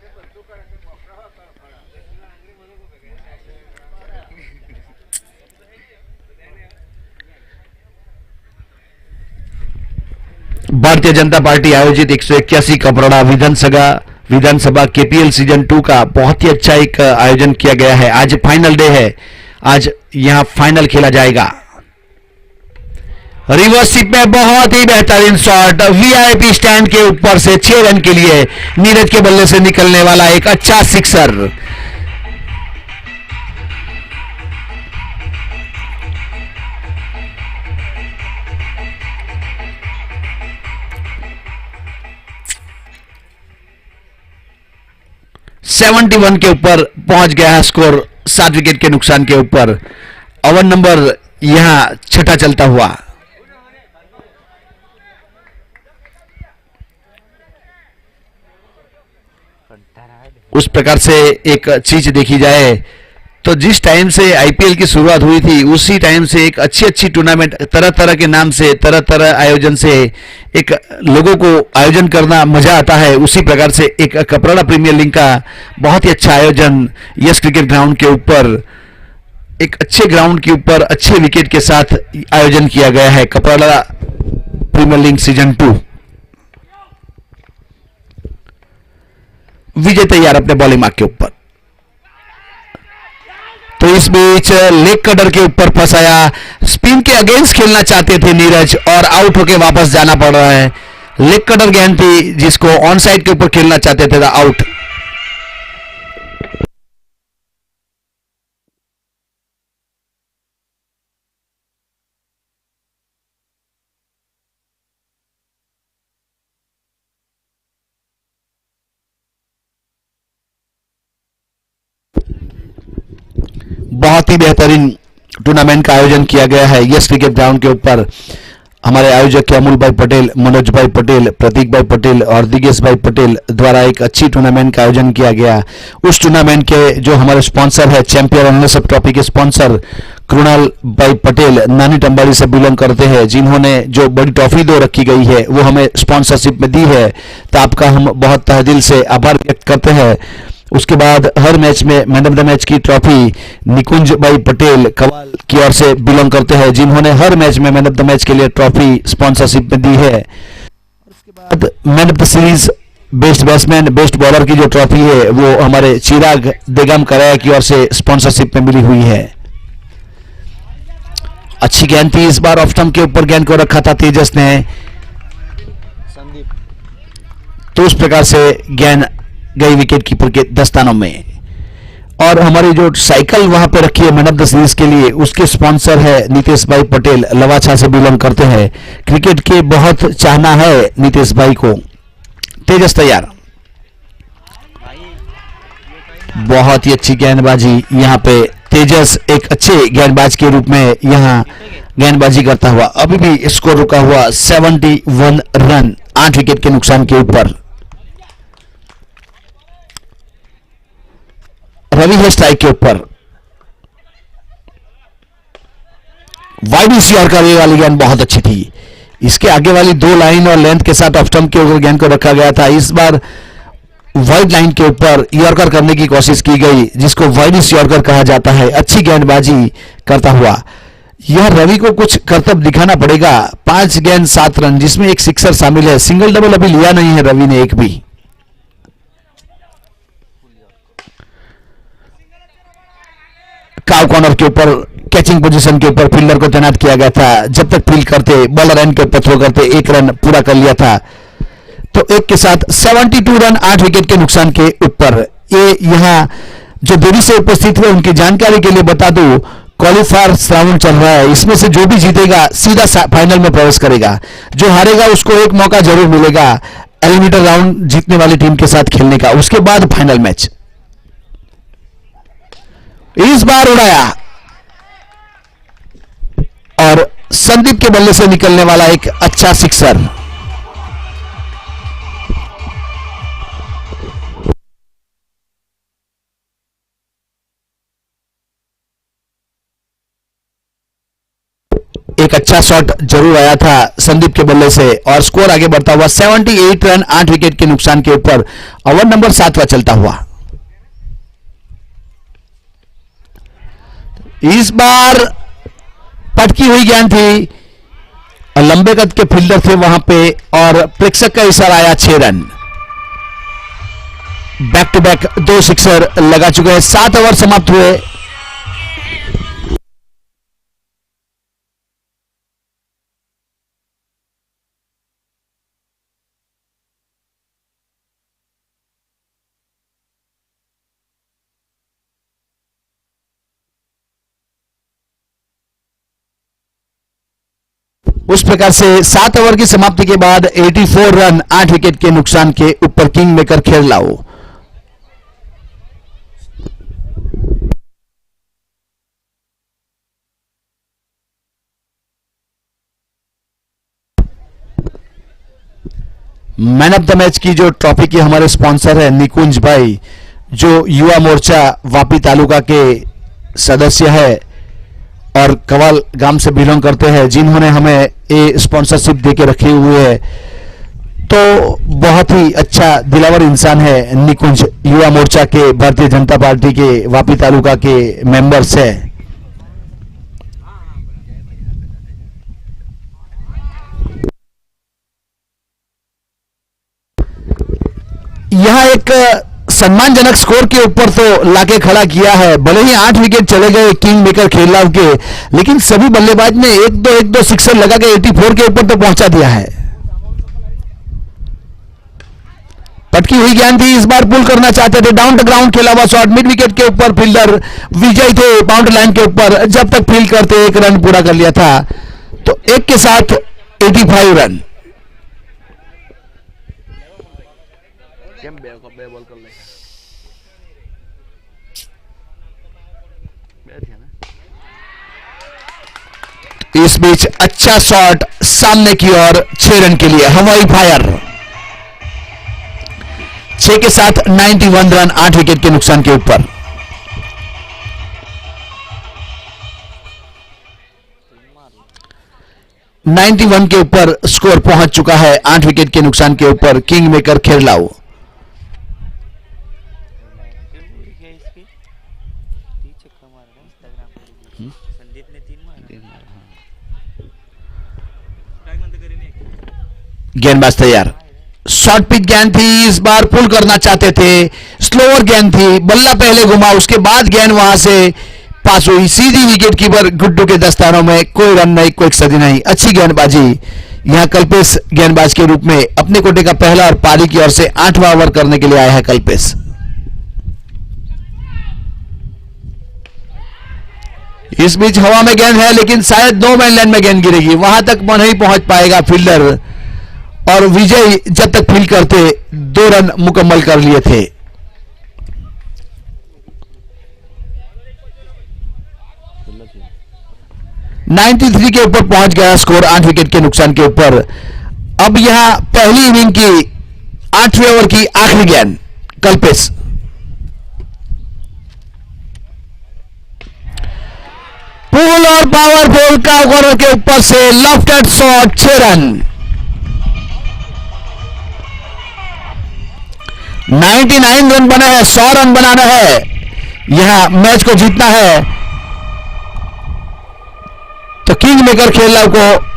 भारतीय जनता पार्टी आयोजित 181 कपरोड़ा विधानसभा केपीएल सीजन 2 का बहुत ही अच्छा एक आयोजन किया गया है। आज फाइनल डे है, आज यहां फाइनल खेला जाएगा। रिवर्स स्वीप में बहुत ही बेहतरीन शॉट, वीआईपी स्टैंड के ऊपर से 6 रन के लिए नीरज के बल्ले से निकलने वाला एक अच्छा सिक्सर। सेवेंटी 71 के ऊपर पहुंच गया है स्कोर 7 विकेट के नुकसान के ऊपर। ओवर नंबर यहां 6 चलता हुआ। उस प्रकार से एक चीज देखी जाए तो जिस टाइम से आईपीएल की शुरुआत हुई थी उसी टाइम से एक अच्छी टूर्नामेंट तरह तरह के नाम से तरह आयोजन से एक लोगों को आयोजन करना मजा आता है। उसी प्रकार से एक कपराड़ा प्रीमियर लीग का बहुत ही अच्छा आयोजन यस क्रिकेट ग्राउंड के ऊपर, एक अच्छे ग्राउंड के ऊपर अच्छे विकेट के साथ आयोजन किया गया है कपराड़ा प्रीमियर लीग सीजन 2। विजय तैयार अपने बॉलिंग मार्क के ऊपर। तो इस बीच लेग कटर के ऊपर फंसाया, स्पिन के अगेंस्ट खेलना चाहते थे नीरज और आउट होके वापस जाना पड़ रहा है। लेग कटर गेंद थी जिसको ऑन साइड के ऊपर खेलना चाहते थे, आउट। बहुत ही बेहतरीन टूर्नामेंट का आयोजन किया गया है यस क्रिकेट ग्राउंड के ऊपर। हमारे आयोजक अमूल भाई पटेल, मनोज भाई पटेल, प्रतीक भाई पटेल और दिगेश भाई पटेल द्वारा एक अच्छी टूर्नामेंट का आयोजन किया गया। उस टूर्नामेंट के जो हमारे स्पॉन्सर है, चैंपियन रनर्सअप ट्रॉफी के स्पॉन्सर कृणाल भाई पटेल नानी टंबाड़ी से बिलोंग करते हैं, जिन्होंने जो बड़ी ट्रॉफी दो रखी गई है वो हमें स्पॉन्सरशिप में दी है, तो आपका हम बहुत तहे दिल से आभार व्यक्त करते हैं। उसके बाद हर मैच में मैन ऑफ द मैच की ट्रॉफी निकुंज भाई पटेल कवाल की ओर से बिलोंग करते हैं, जिन्होंने हर मैच में मैन ऑफ द मैच के लिए ट्रॉफी स्पॉन्सरशिप में दी है। उसके बाद man of the series, best batsman, best bowler की जो ट्रॉफी है वो हमारे चिराग देगम कराया की ओर से स्पॉन्सरशिप में मिली हुई है। अच्छी गेंद थी इस बार, ऑफ स्टंप के ऊपर गेंद को रखा था तेजस ने, तो उस प्रकार से गेंद गई विकेट कीपर के दस्तानों में। और हमारी जो साइकिल वहां पे रखी है मैन ऑफ द सीरीज के लिए, उसके स्पॉन्सर है नीतीश भाई पटेल, लवाछा से बिलोंग करते हैं। क्रिकेट के बहुत चाहना है नीतीश भाई को। तेजस तैयार, बहुत ही अच्छी गेंदबाजी यहाँ पे। तेजस एक अच्छे गेंदबाज के रूप में यहाँ गेंदबाजी करता हुआ, अभी भी स्कोर रुका हुआ 71 रन 8 विकेट के नुकसान के ऊपर। रवि है स्ट्राइक के ऊपर, वाइड यॉर्कर ये वाली गेंद बहुत अच्छी थी। इसके आगे वाली 2 लाइन और लेंथ के साथ ऑफ स्टंप के ऊपर गेंद को रखा गया था। इस बार वाइड लाइन के ऊपर यॉर्कर करने की कोशिश की गई, जिसको वाइड यॉर्कर कहा जाता है। अच्छी गेंदबाजी करता हुआ यह रवि को कुछ करतब दिखाना पड़ेगा। 5 गेंद 7 रन, जिसमें एक सिक्सर शामिल है। सिंगल डबल अभी लिया नहीं है रवि ने एक भी। काव कॉर्नर के ऊपर कैचिंग पोजीशन के ऊपर फील्डर को तैनात किया गया था। जब तक फील्ड करते, बॉलर एंड के ऊपर थ्रो करते, 1 रन पूरा कर लिया था। तो एक के साथ 72 रन 8 विकेट के नुकसान के ऊपर। ये यहां जो देरी से उपस्थित हुए उनकी जानकारी के लिए बता दूं, क्वालिफायर राउंड चल रहा है। इसमें से जो भी जीतेगा सीधा फाइनल में प्रवेश करेगा, जो हारेगा उसको एक मौका जरूर मिलेगा एलिमिनेटर राउंड जीतने वाली टीम के साथ खेलने का, उसके बाद फाइनल मैच। इस बार उड़ाया और संदीप के बल्ले से निकलने वाला एक अच्छा सिक्सर। एक अच्छा शॉट जरूर आया था संदीप के बल्ले से और स्कोर आगे बढ़ता हुआ 78 रन 8 विकेट के नुकसान के ऊपर। ओवर नंबर 7वां चलता हुआ। इस बार पटकी हुई गेंद थी, लंबे कद के फील्डर थे वहां पे और प्रेक्षक का इशारा आया 6 run. Back to back 2 sixer लगा चुके हैं। 7 ओवर समाप्त हुए। उस प्रकार से 7 ओवर की समाप्ति के बाद 84 रन 8 विकेट के नुकसान के ऊपर किंग मेकर खेरलाओ। मैन ऑफ द मैच की जो ट्रॉफी की हमारे स्पॉन्सर है निकुंज भाई, जो युवा मोर्चा वापी तालुका के सदस्य है और कवाल गांव से बिलोंग करते हैं, जिन्होंने हमें ये स्पॉन्सरशिप देके रखी हुई है। तो बहुत ही अच्छा दिलावर इंसान है निकुंज, युवा मोर्चा के भारतीय जनता पार्टी के वापी तालुका के मेंबर्स है। यहां एक सम्मानजनक स्कोर के ऊपर तो लाके खड़ा किया है। भले ही 8 विकेट चले गए किंग मेकर खेरलाव के, लेकिन सभी बल्लेबाज ने एक दो सिक्सर लगा के 84 के ऊपर तो पहुंचा दिया है। पटकी हुई गेंद थी, इस बार पुल करना चाहते थे। डाउन द ग्राउंड खेला हुआ शॉट, मिड विकेट के ऊपर फील्डर विजय थे बाउंड्री लाइन के ऊपर। जब तक फील्ड करते 1 रन पूरा कर लिया था, तो 1 के साथ 85 रन। इस बीच अच्छा शॉट सामने की ओर 6 रन के लिए हवाई फायर। 6 के साथ 91 रन 8 विकेट के नुकसान के ऊपर। नाइन्टी वन के ऊपर स्कोर पहुंच चुका है 8 विकेट के नुकसान के ऊपर किंग मेकर खेरलाऊ। गेंदबाज तैयार, शॉर्ट पिच गेंद थी, इस बार पुल करना चाहते थे, स्लोअर गेंद थी, बल्ला पहले घुमा, उसके बाद गेंद वहां से पास हुई सीधी विकेट कीपर गुड्डू के दस्तानों में। कोई रन नहीं, कोई सदी नहीं। अच्छी गेंदबाजी यहां कल्पेश गेंदबाज के रूप में अपने कोटे का पहला और पारी की ओर से 8वां ओवर करने के लिए आया है कल्पेश। इस बीच हवा में गेंद है, लेकिन शायद नो मैन लैंड में गेंद गिरेगी, वहां तक नहीं पहुंच पाएगा फील्डर, और विजय जब तक फील्ड करते 2 रन मुकम्मल कर लिए थे। नाइन्टी थ्री के ऊपर पहुंच गया स्कोर 8 विकेट के नुकसान के ऊपर। अब यहां पहली इनिंग की 8वें ओवर की आखिरी गेंद कल्पेश। पुल और पावरफुल का ओवर के ऊपर से लेफ्ट शॉट 6 रन। 99 रन बने हैं, 100 रन बनाना है, यहां मैच को जीतना है तो किंग मेकर खेरलाऊ को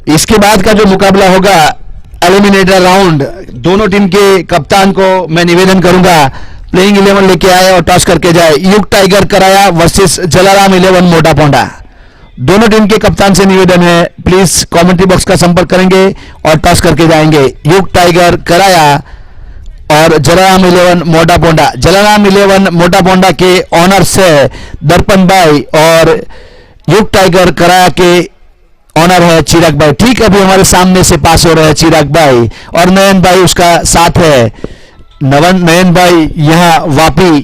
इसके बाद का जो मुकाबला होगा एलिमिनेटर राउंड, दोनों टीम के कप्तान को मैं निवेदन करूंगा प्लेइंग 11 लेके आए और टॉस करके जाए। युग टाइगर कराया वर्सेस जलाराम 11 मोटा पोंडा। दोनों टीम के कप्तान से निवेदन है, प्लीज कमेंट्री बॉक्स का संपर्क करेंगे और टॉस करके जाएंगे। युग टाइगर कराया और जलाराम 11 मोटा पोंडा। जलाराम 11 मोटा पोंडा के ऑनर्स है दर्पण भाई और युग टाइगर कराया के ऑनर है चिराग भाई। ठीक अभी हमारे सामने से पास हो रहे हैं चिराग भाई और नयन भाई उसका साथ है। नयन भाई यहाँ वापी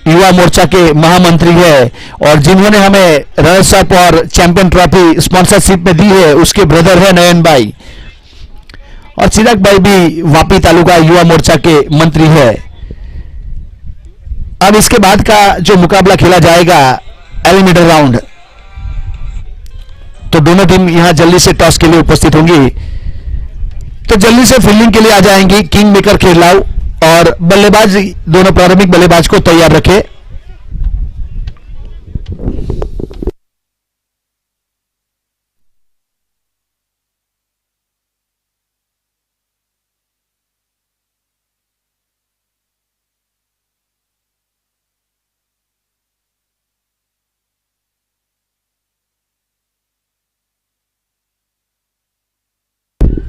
युवा मोर्चा के महामंत्री है और जिन्होंने हमें रनर्स अप और चैंपियन ट्रॉफी स्पॉन्सरशिप में दी है उसके ब्रदर है नयन भाई। और चिराग भाई भी वापी तालुका युवा मोर्चा के मंत्री है। अब इसके बाद का जो मुकाबला खेला जाएगा एलिमिनेटर राउंड, तो दोनों टीम यहां जल्दी से टॉस के लिए उपस्थित होंगी, तो जल्दी से फील्डिंग के लिए आ जाएंगी किंग मेकर खेरलाऊ और बल्लेबाज दोनों प्रारंभिक बल्लेबाज को तैयार रखे।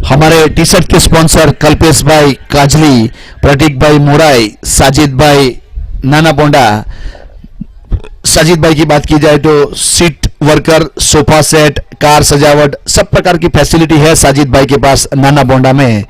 हमारे टी शर्ट के स्पॉन्सर कल्पेश भाई काजली, प्रतीक भाई मोराई, साजिद भाई नाना पोंडा। साजिद भाई की बात की जाए तो seat worker, sofa set, car सजावट सब प्रकार की फैसिलिटी है साजिद भाई के पास नाना पोंडा में।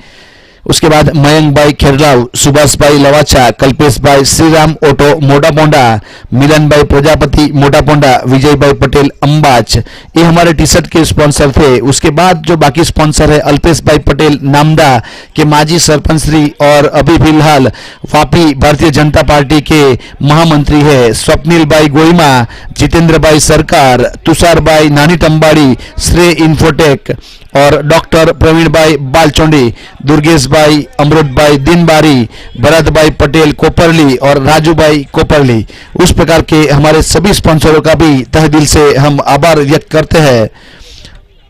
उसके बाद मयंक भाई खेरलाऊ, सुभाष भाई लवाचा, कल्पेश भाई श्रीराम ऑटो मोटा पोंडा, मिलन भाई प्रजापति मोटा पोंडा, विजय भाई पटेल अंबाच, ये हमारे टी शर्ट के स्पॉन्सर थे। उसके बाद जो बाकी स्पॉन्सर है अल्पेश भाई पटेल नामदा के माजी सरपंच श्री और अभी फिलहाल वापी भारतीय जनता पार्टी के महामंत्री है स्वप्निल भाई गोइमा, जितेंद्र भाई सरकार, तुषार भाई नानी टंबाड़ी, श्रेय इन्फोटेक और डॉक्टर प्रवीण भाई बालचोंडी, दुर्गेश भाई, अमृत भाई दिनबारी, भरत भाई पटेल कोपरली और राजू भाई कोपरली। उस प्रकार के हमारे सभी स्पॉन्सरों का भी तहे दिल से हम आभार व्यक्त करते हैं।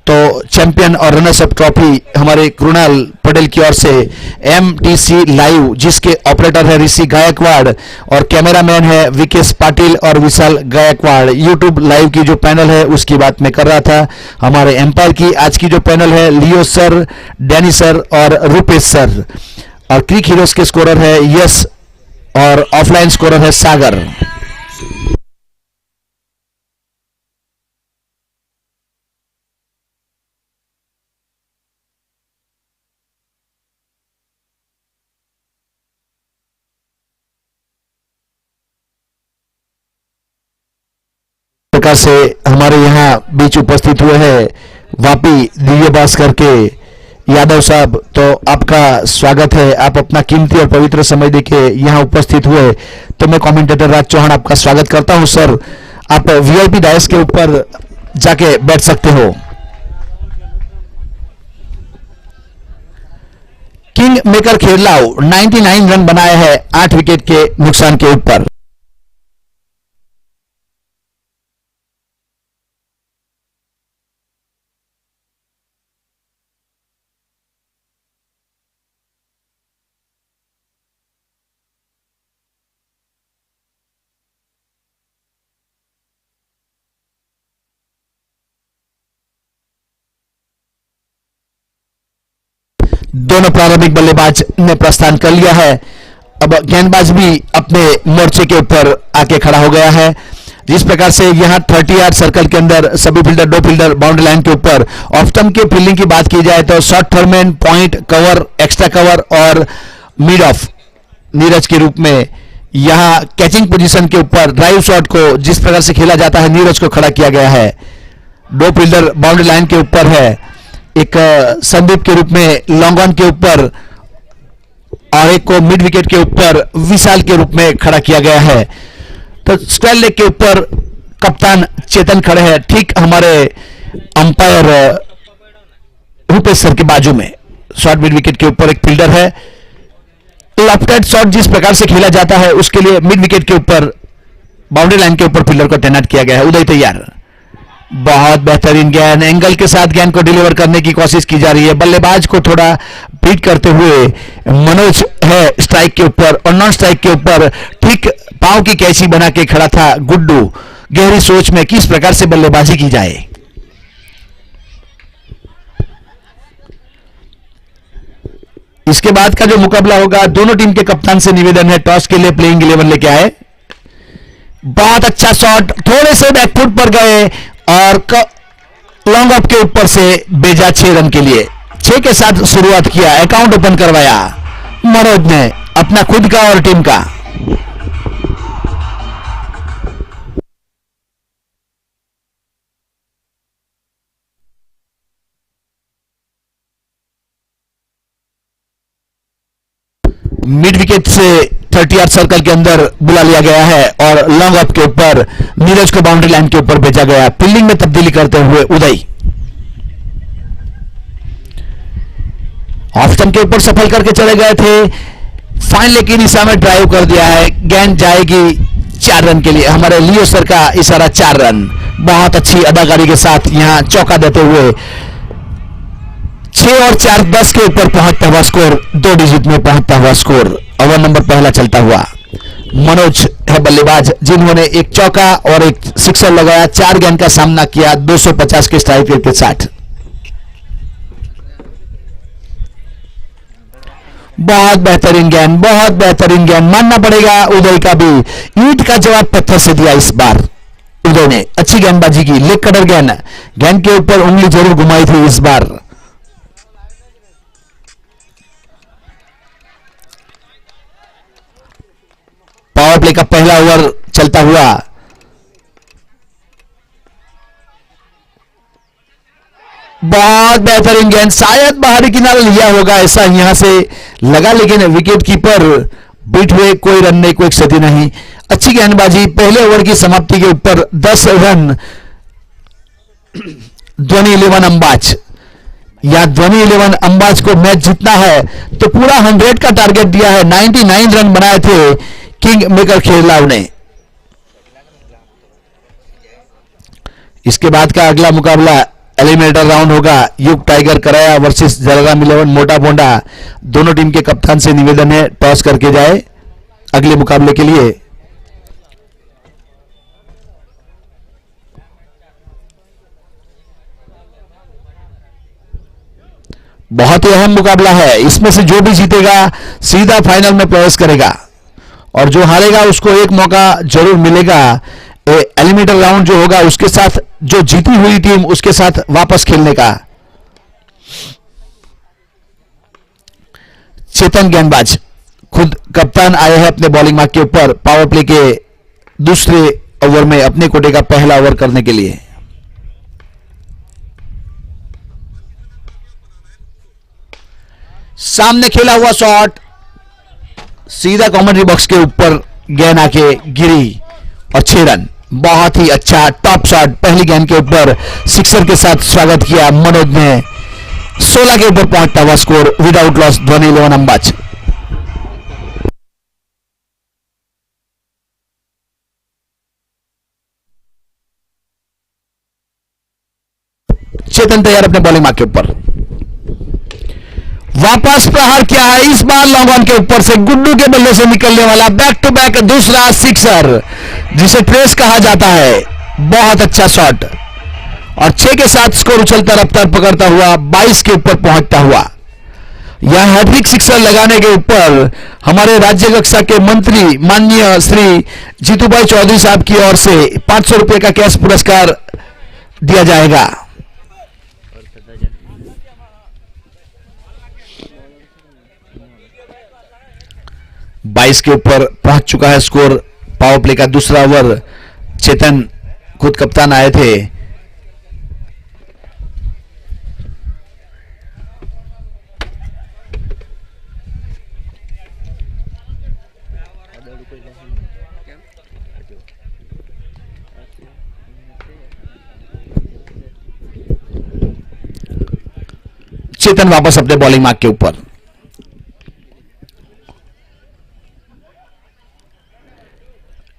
तो चैंपियन और रनर्स अप ट्रॉफी हमारे कृणाल पटेल की ओर से MTC लाइव, जिसके ऑपरेटर है ऋषि गायकवाड़ और कैमरामैन है विकेश पाटिल और विशाल गायकवाड़। यूट्यूब लाइव की जो पैनल है उसकी बात मैं कर रहा था। हमारे एम्पायर की आज की जो पैनल है लियो सर, डैनी सर और रूपेश सर। और क्रिक हीरोज के स्कोरर है यश और ऑफलाइन स्कोरर है सागर। प्रकार से हमारे यहाँ बीच उपस्थित हुए हैं वापी दिव्य भास्कर के यादव साहब, तो आपका स्वागत है। आप अपना कीमती और पवित्र समय देके यहाँ उपस्थित हुए, तो मैं कमेंटेटर राज चौहान आपका स्वागत करता हूं। सर, आप वीआईपी डायस के ऊपर जाके बैठ सकते हो। किंग मेकर खेरलाव 99 रन बनाए हैं 8 विकेट के नुकसान के ऊपर। दोनों प्रारंभिक बल्लेबाज ने प्रस्थान कर लिया है। अब गेंदबाज भी अपने मोर्चे के ऊपर आके खड़ा हो गया है। जिस प्रकार से यहां 30 यार्ड सर्कल के अंदर सभी फील्डर, 2 फील्डर बाउंड्री लाइन के ऊपर। ऑफ स्टंप के फील्डिंग की बात की जाए तो short third man, point, cover, extra cover और मिड ऑफ नीरज के रूप में यहां कैचिंग पोजीशन के ऊपर ड्राइव शॉट को जिस प्रकार से खेला जाता है नीरज को खड़ा किया गया है। 2 फील्डर बाउंड्री लाइन के ऊपर है, एक संदीप के रूप में लॉन्ग ऑन के ऊपर और एक को मिड विकेट के ऊपर विशाल के रूप में खड़ा किया गया है। तो स्क्वायर लेग के ऊपर कप्तान चेतन खड़े हैं, ठीक हमारे अंपायर रूपेश सर के बाजू में। शॉर्ट मिड विकेट के ऊपर एक फील्डर है। लेफ्ट हैंड शॉट जिस प्रकार से खेला जाता है उसके लिए मिड विकेट के ऊपर बाउंड्री लाइन के ऊपर फील्डर को तैनात किया गया है। उदय तैयार, बहुत बेहतरीन गेंद, एंगल के साथ गेंद को डिलीवर करने की कोशिश की जा रही है। बल्लेबाज को थोड़ा बीट करते हुए मनोज है स्ट्राइक के ऊपर और नॉन स्ट्राइक के ऊपर ठीक पांव की कैची बना के खड़ा था गुड्डू, गहरी सोच में किस प्रकार से बल्लेबाजी की जाए। इसके बाद का जो मुकाबला होगा, दोनों टीम के कप्तान से निवेदन है टॉस के लिए प्लेइंग 11 लेके आए। बहुत अच्छा शॉट, थोड़े से बैकफुट पर गए और लॉन्ग ऑफ के ऊपर से भेजा 6 रन के लिए। 6 के साथ शुरुआत किया, अकाउंट ओपन करवाया मनोज ने अपना खुद का और टीम का। मिड विकेट से 30 यार्ड सर्कल के अंदर बुला लिया गया है और लॉन्ग ऑफ के ऊपर नीरज को बाउंड्री लाइन के ऊपर भेजा गया। फील्डिंग में तब्दीली करते हुए उदय ऑफ स्टंप के ऊपर सफल करके चले गए थे, फाइन लेग की दिशा में ड्राइव कर दिया है। गेंद जाएगी 4 रन के लिए। हमारे लियो सर का इशारा 4 रन। बहुत अच्छी अदाकारी के साथ यहां चौका देते हुए 6 और 4 10 के ऊपर पहुंचता हुआ स्कोर, 2 डिजिट में पहुंचता हुआ स्कोर। ओवर नंबर पहला चलता हुआ मनोज है बल्लेबाज, जिन्होंने एक चौका और एक सिक्सर लगाया। 4 गेंद का सामना किया 250 के स्ट्राइक रेट के साथ। बहुत बेहतरीन गेंद, बहुत बेहतरीन गेंद, मानना पड़ेगा उदय का भी। ईंट का जवाब पत्थर से दिया इस बार उदय ने। अच्छी गेंदबाजी की, लेग कटर गेंद, गेंद के ऊपर उंगली जरूर घुमाई थी इस बार। पावर प्ले का पहला ओवर चलता हुआ। बहुत बेहतरीन गेंद, शायद बाहरी किनारे लिया होगा ऐसा यहां से लगा, लेकिन विकेट कीपर बीट हुए, कोई रन नहीं, कोई क्षति नहीं। अच्छी गेंदबाजी। पहले ओवर की समाप्ति के ऊपर 10 रन ध्वनि 11 अंबाज, या ध्वनि 11 अंबाज को मैच जीतना है तो पूरा 100 का टारगेट दिया है। 99 रन बनाए थे किंग मेकर खेरलाव ने। इसके बाद का अगला मुकाबला एलिमिनेटर राउंड होगा। युग टाइगर कराया वर्सेस जलाराम 11 मोटा बोंडा। दोनों टीम के कप्तान से निवेदन है टॉस करके जाए अगले मुकाबले के लिए। बहुत ही अहम मुकाबला है। इसमें से जो भी जीतेगा सीधा फाइनल में प्रवेश करेगा और जो हारेगा उसको एक मौका जरूर मिलेगा एलिमिनेटर राउंड जो होगा उसके साथ, जो जीती हुई टीम उसके साथ वापस खेलने का। चेतन गेंदबाज, खुद कप्तान आए हैं अपने बॉलिंग मार्क के ऊपर पावर प्ले के दूसरे ओवर में अपने कोटे का पहला ओवर करने के लिए। सामने खेला हुआ शॉट सीधा कमेंट्री बॉक्स के ऊपर गेंद आके गिरी और 6 रन। बहुत ही अच्छा टॉप शॉट, पहली गेंद के ऊपर सिक्सर के साथ स्वागत किया मनोज ने। 16 के ऊपर पहुंचता हुआ स्कोर विदाउट लॉस ध्वनि 11 अंबाज। चेतन तैयार अपने बॉलिंग मार्क के ऊपर, वापस प्रहार किया है इस बार लॉन्ग ऑन के ऊपर से गुड्डू के बल्ले से निकलने वाला बैक टू बैक दूसरा सिक्सर जिसे ट्रेस कहा जाता है। बहुत अच्छा शॉट और 6 के साथ स्कोर उछलता रफ्तार पकड़ता हुआ 22 के ऊपर पहुंचता हुआ। यह हैट्रिक सिक्सर लगाने के ऊपर हमारे राज्य कक्षा के मंत्री माननीय श्री जीतूभाई चौधरी साहब की ओर से 500 रुपए का कैश पुरस्कार दिया जाएगा। 22 के ऊपर पहुंच चुका है स्कोर। पावर प्ले का दूसरा ओवर, चेतन खुद कप्तान आए थे। चेतन वापस अपने बॉलिंग मार्क के ऊपर।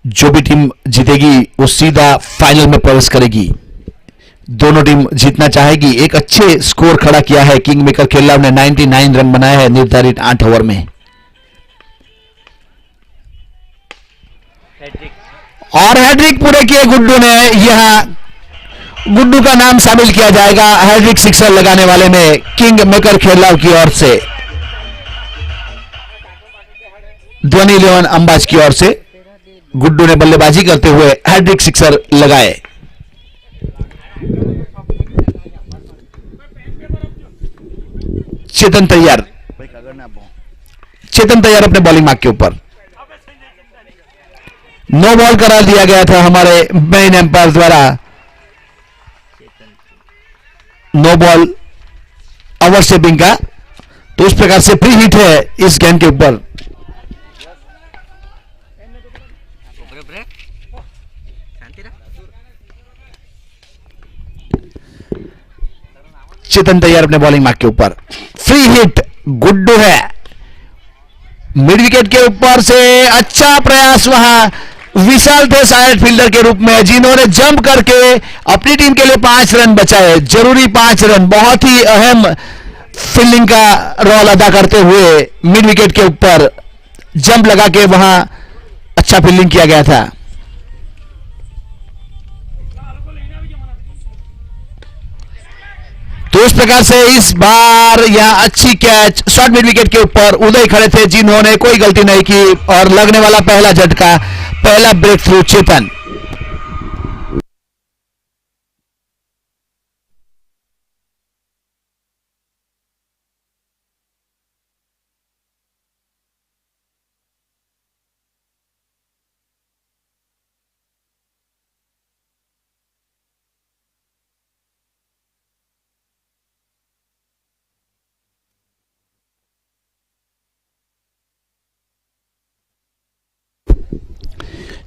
जो भी टीम जीतेगी वो सीधा फाइनल में प्रवेश करेगी। दोनों टीम जीतना चाहेगी। एक अच्छे स्कोर खड़ा किया है किंग मेकर खेलना ने, 99 रन बनाए हैं निर्धारित 8 ओवर में। और हैट्रिक पूरे किए गुड्डू ने। यहां गुड्डू का नाम शामिल किया जाएगा हैट्रिक सिक्सर लगाने वाले में किंग मेकर खेललाव की ओर से, ध्वनि 11 अंबाज की ओर से। गुड्डू ने बल्लेबाजी करते हुए हैट्रिक सिक्सर लगाए। चेतन तैयार, चेतन तैयार अपने बॉलिंग मार्क के ऊपर। नो बॉल करार दिया गया था हमारे मेन एम्पायर द्वारा। नो बॉल ओवर शेपिंग का, तो उस प्रकार से फ्री हिट है इस गेंद के ऊपर। चेतन तैयार अपने बॉलिंग मार्क के ऊपर। फ्री हिट गुड्डू है मिड विकेट के ऊपर से। अच्छा प्रयास वहां विशाल थे शायद फील्डर के रूप में, जिन्होंने जंप करके अपनी टीम के लिए 5 रन बचाए। जरूरी 5 रन, बहुत ही अहम फील्डिंग का रोल अदा करते हुए मिड विकेट के ऊपर जंप लगा के वहां अच्छा फील्डिंग किया गया था। तो इस प्रकार से इस बार यह अच्छी कैच शॉर्ट मिड विकेट के ऊपर उदय खड़े थे, जिन्होंने कोई गलती नहीं की और लगने वाला पहला झटका, पहला ब्रेक थ्रू चेतन।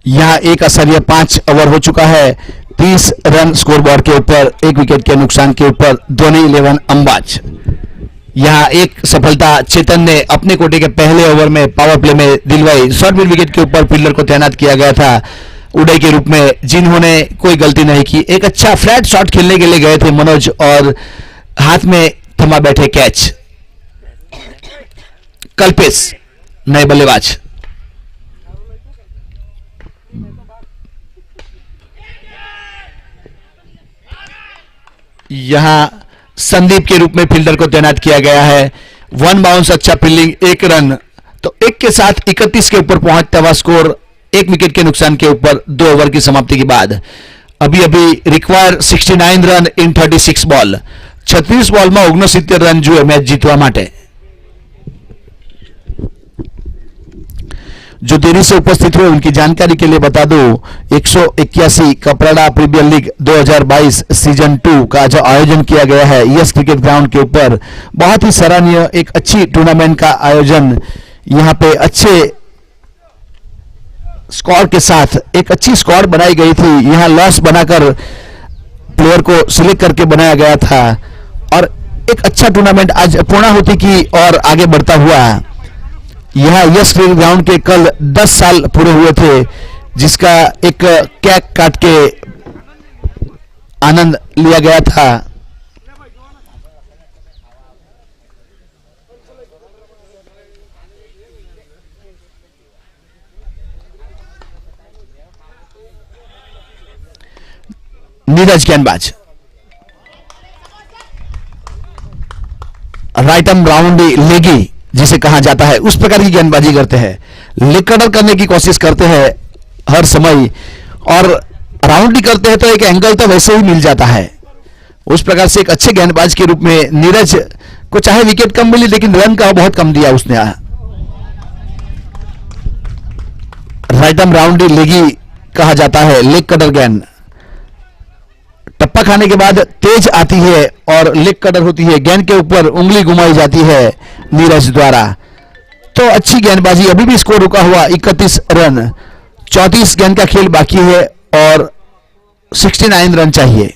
यहां एक असरिया 5 ओवर हो चुका है। 30 रन स्कोरबोर्ड के ऊपर, 1 विकेट के नुकसान के ऊपर ध्वनि 11 अंबाज। यहां एक सफलता चेतन ने अपने कोटे के पहले ओवर में पावर प्ले में दिलवाई। शॉर्ट मिड विकेट के ऊपर फील्डर को तैनात किया गया था उदय के रूप में, जिन्होंने कोई गलती नहीं की। एक अच्छा फ्लैट शॉट खेलने के लिए गए थे मनोज और हाथ में थमा बैठे कैच। कल्पेश नए बल्लेबाज। यहां संदीप के रूप में फील्डर को तैनात किया गया है। 1 बाउंस, अच्छा फील्डिंग, 1 रन तो एक के साथ 31 के ऊपर पहुंचता हुआ स्कोर, 1 विकेट के नुकसान के ऊपर 2 ओवर की समाप्ति के बाद। अभी अभी require 69 run in 36 ball, 36 ball में 69 रन જોઈએ मैच जीतवा માટે। जो देरी से उपस्थित हुए उनकी जानकारी के लिए बता दूं, 181 कपराड़ा प्रीमियर लीग 2022 सीजन 2 का जो आयोजन किया गया है यस क्रिकेट ग्राउंड के ऊपर, बहुत ही सराहनीय एक अच्छी टूर्नामेंट का आयोजन, यहां पे अच्छे स्कोर के साथ एक अच्छी स्क्वाड बनाई गई थी। यहां लॉस बनाकर प्लेयर को सिलेक्ट करके बनाया गया था और एक अच्छा टूर्नामेंट आज पूर्णाहुति की और आगे बढ़ता हुआ। यहां यस क्रिकेट ग्राउंड के कल 10 साल पूरे हुए थे, जिसका एक केक काट के आनंद लिया गया था। नीरज गेंदबाज राइट आर्म राउंडी लेगी जिसे कहा जाता है, उस प्रकार की गेंदबाजी करते हैं। लेग कटर करने की कोशिश करते हैं हर समय, और राउंडी करते हैं तो एक एंगल तो वैसे ही मिल जाता है। उस प्रकार से एक अच्छे गेंदबाज के रूप में नीरज को चाहे विकेट कम मिली लेकिन रन का बहुत कम दिया उसने। राइट आर्म राउंडी लेगी कहा जाता है, लेग कटर गेंद। टप्पा खाने के बाद तेज आती है और लेग कटर होती है, गेंद के ऊपर उंगली घुमाई जाती है नीरज द्वारा। तो अच्छी गेंदबाजी, अभी भी स्कोर रुका हुआ 31 रन, 34 गेंद का खेल बाकी है और 69 रन चाहिए।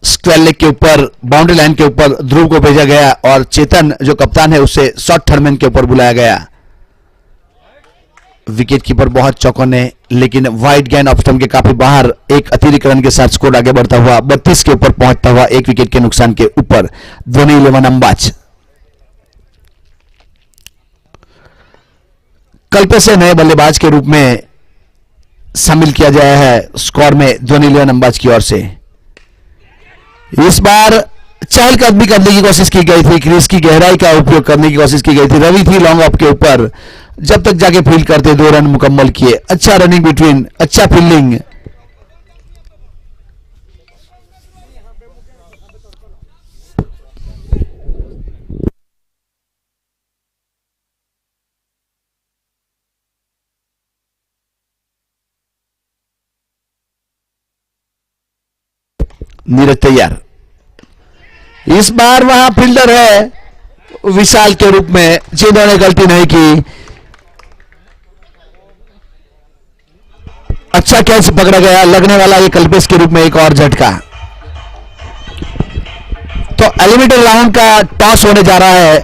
स्क्वायर लेग के ऊपर बाउंड्री लाइन के ऊपर ध्रुव को भेजा गया और चेतन जो कप्तान है उसे शॉर्ट टर्मिन के ऊपर बुलाया गया। विकेट कीपर बहुत चौकन्ने, लेकिन वाइड गेंद ऑफ स्टंप के काफी बाहर, एक अतिरिक्त रन के साथ स्कोर आगे बढ़ता हुआ 32 के ऊपर पहुंचता हुआ 1 विकेट के नुकसान के ऊपर। धोनी 11 अंबाज कल से नए बल्लेबाज के रूप में शामिल किया गया है स्कोर में धोनी 11 अंबाज की ओर से। इस बार चहलकदमी करने की कोशिश की गई थी, क्रीज की गहराई का उपयोग करने की कोशिश की गई थी। रवि थी लॉन्ग ऑफ के ऊपर, जब तक जाके फील्ड करते 2 रन मुकम्मल किए। अच्छा रनिंग बिटवीन, अच्छा फील्डिंग। नीरज तैयार। इस बार वहां फील्डर है विशाल के रूप में, जिन्होंने गलती नहीं की। अच्छा कैच पकड़ा गया, लगने वाला ये कल्पेश के रूप में एक और झटका। तो एलिमिनेटर राउंड का टॉस होने जा रहा है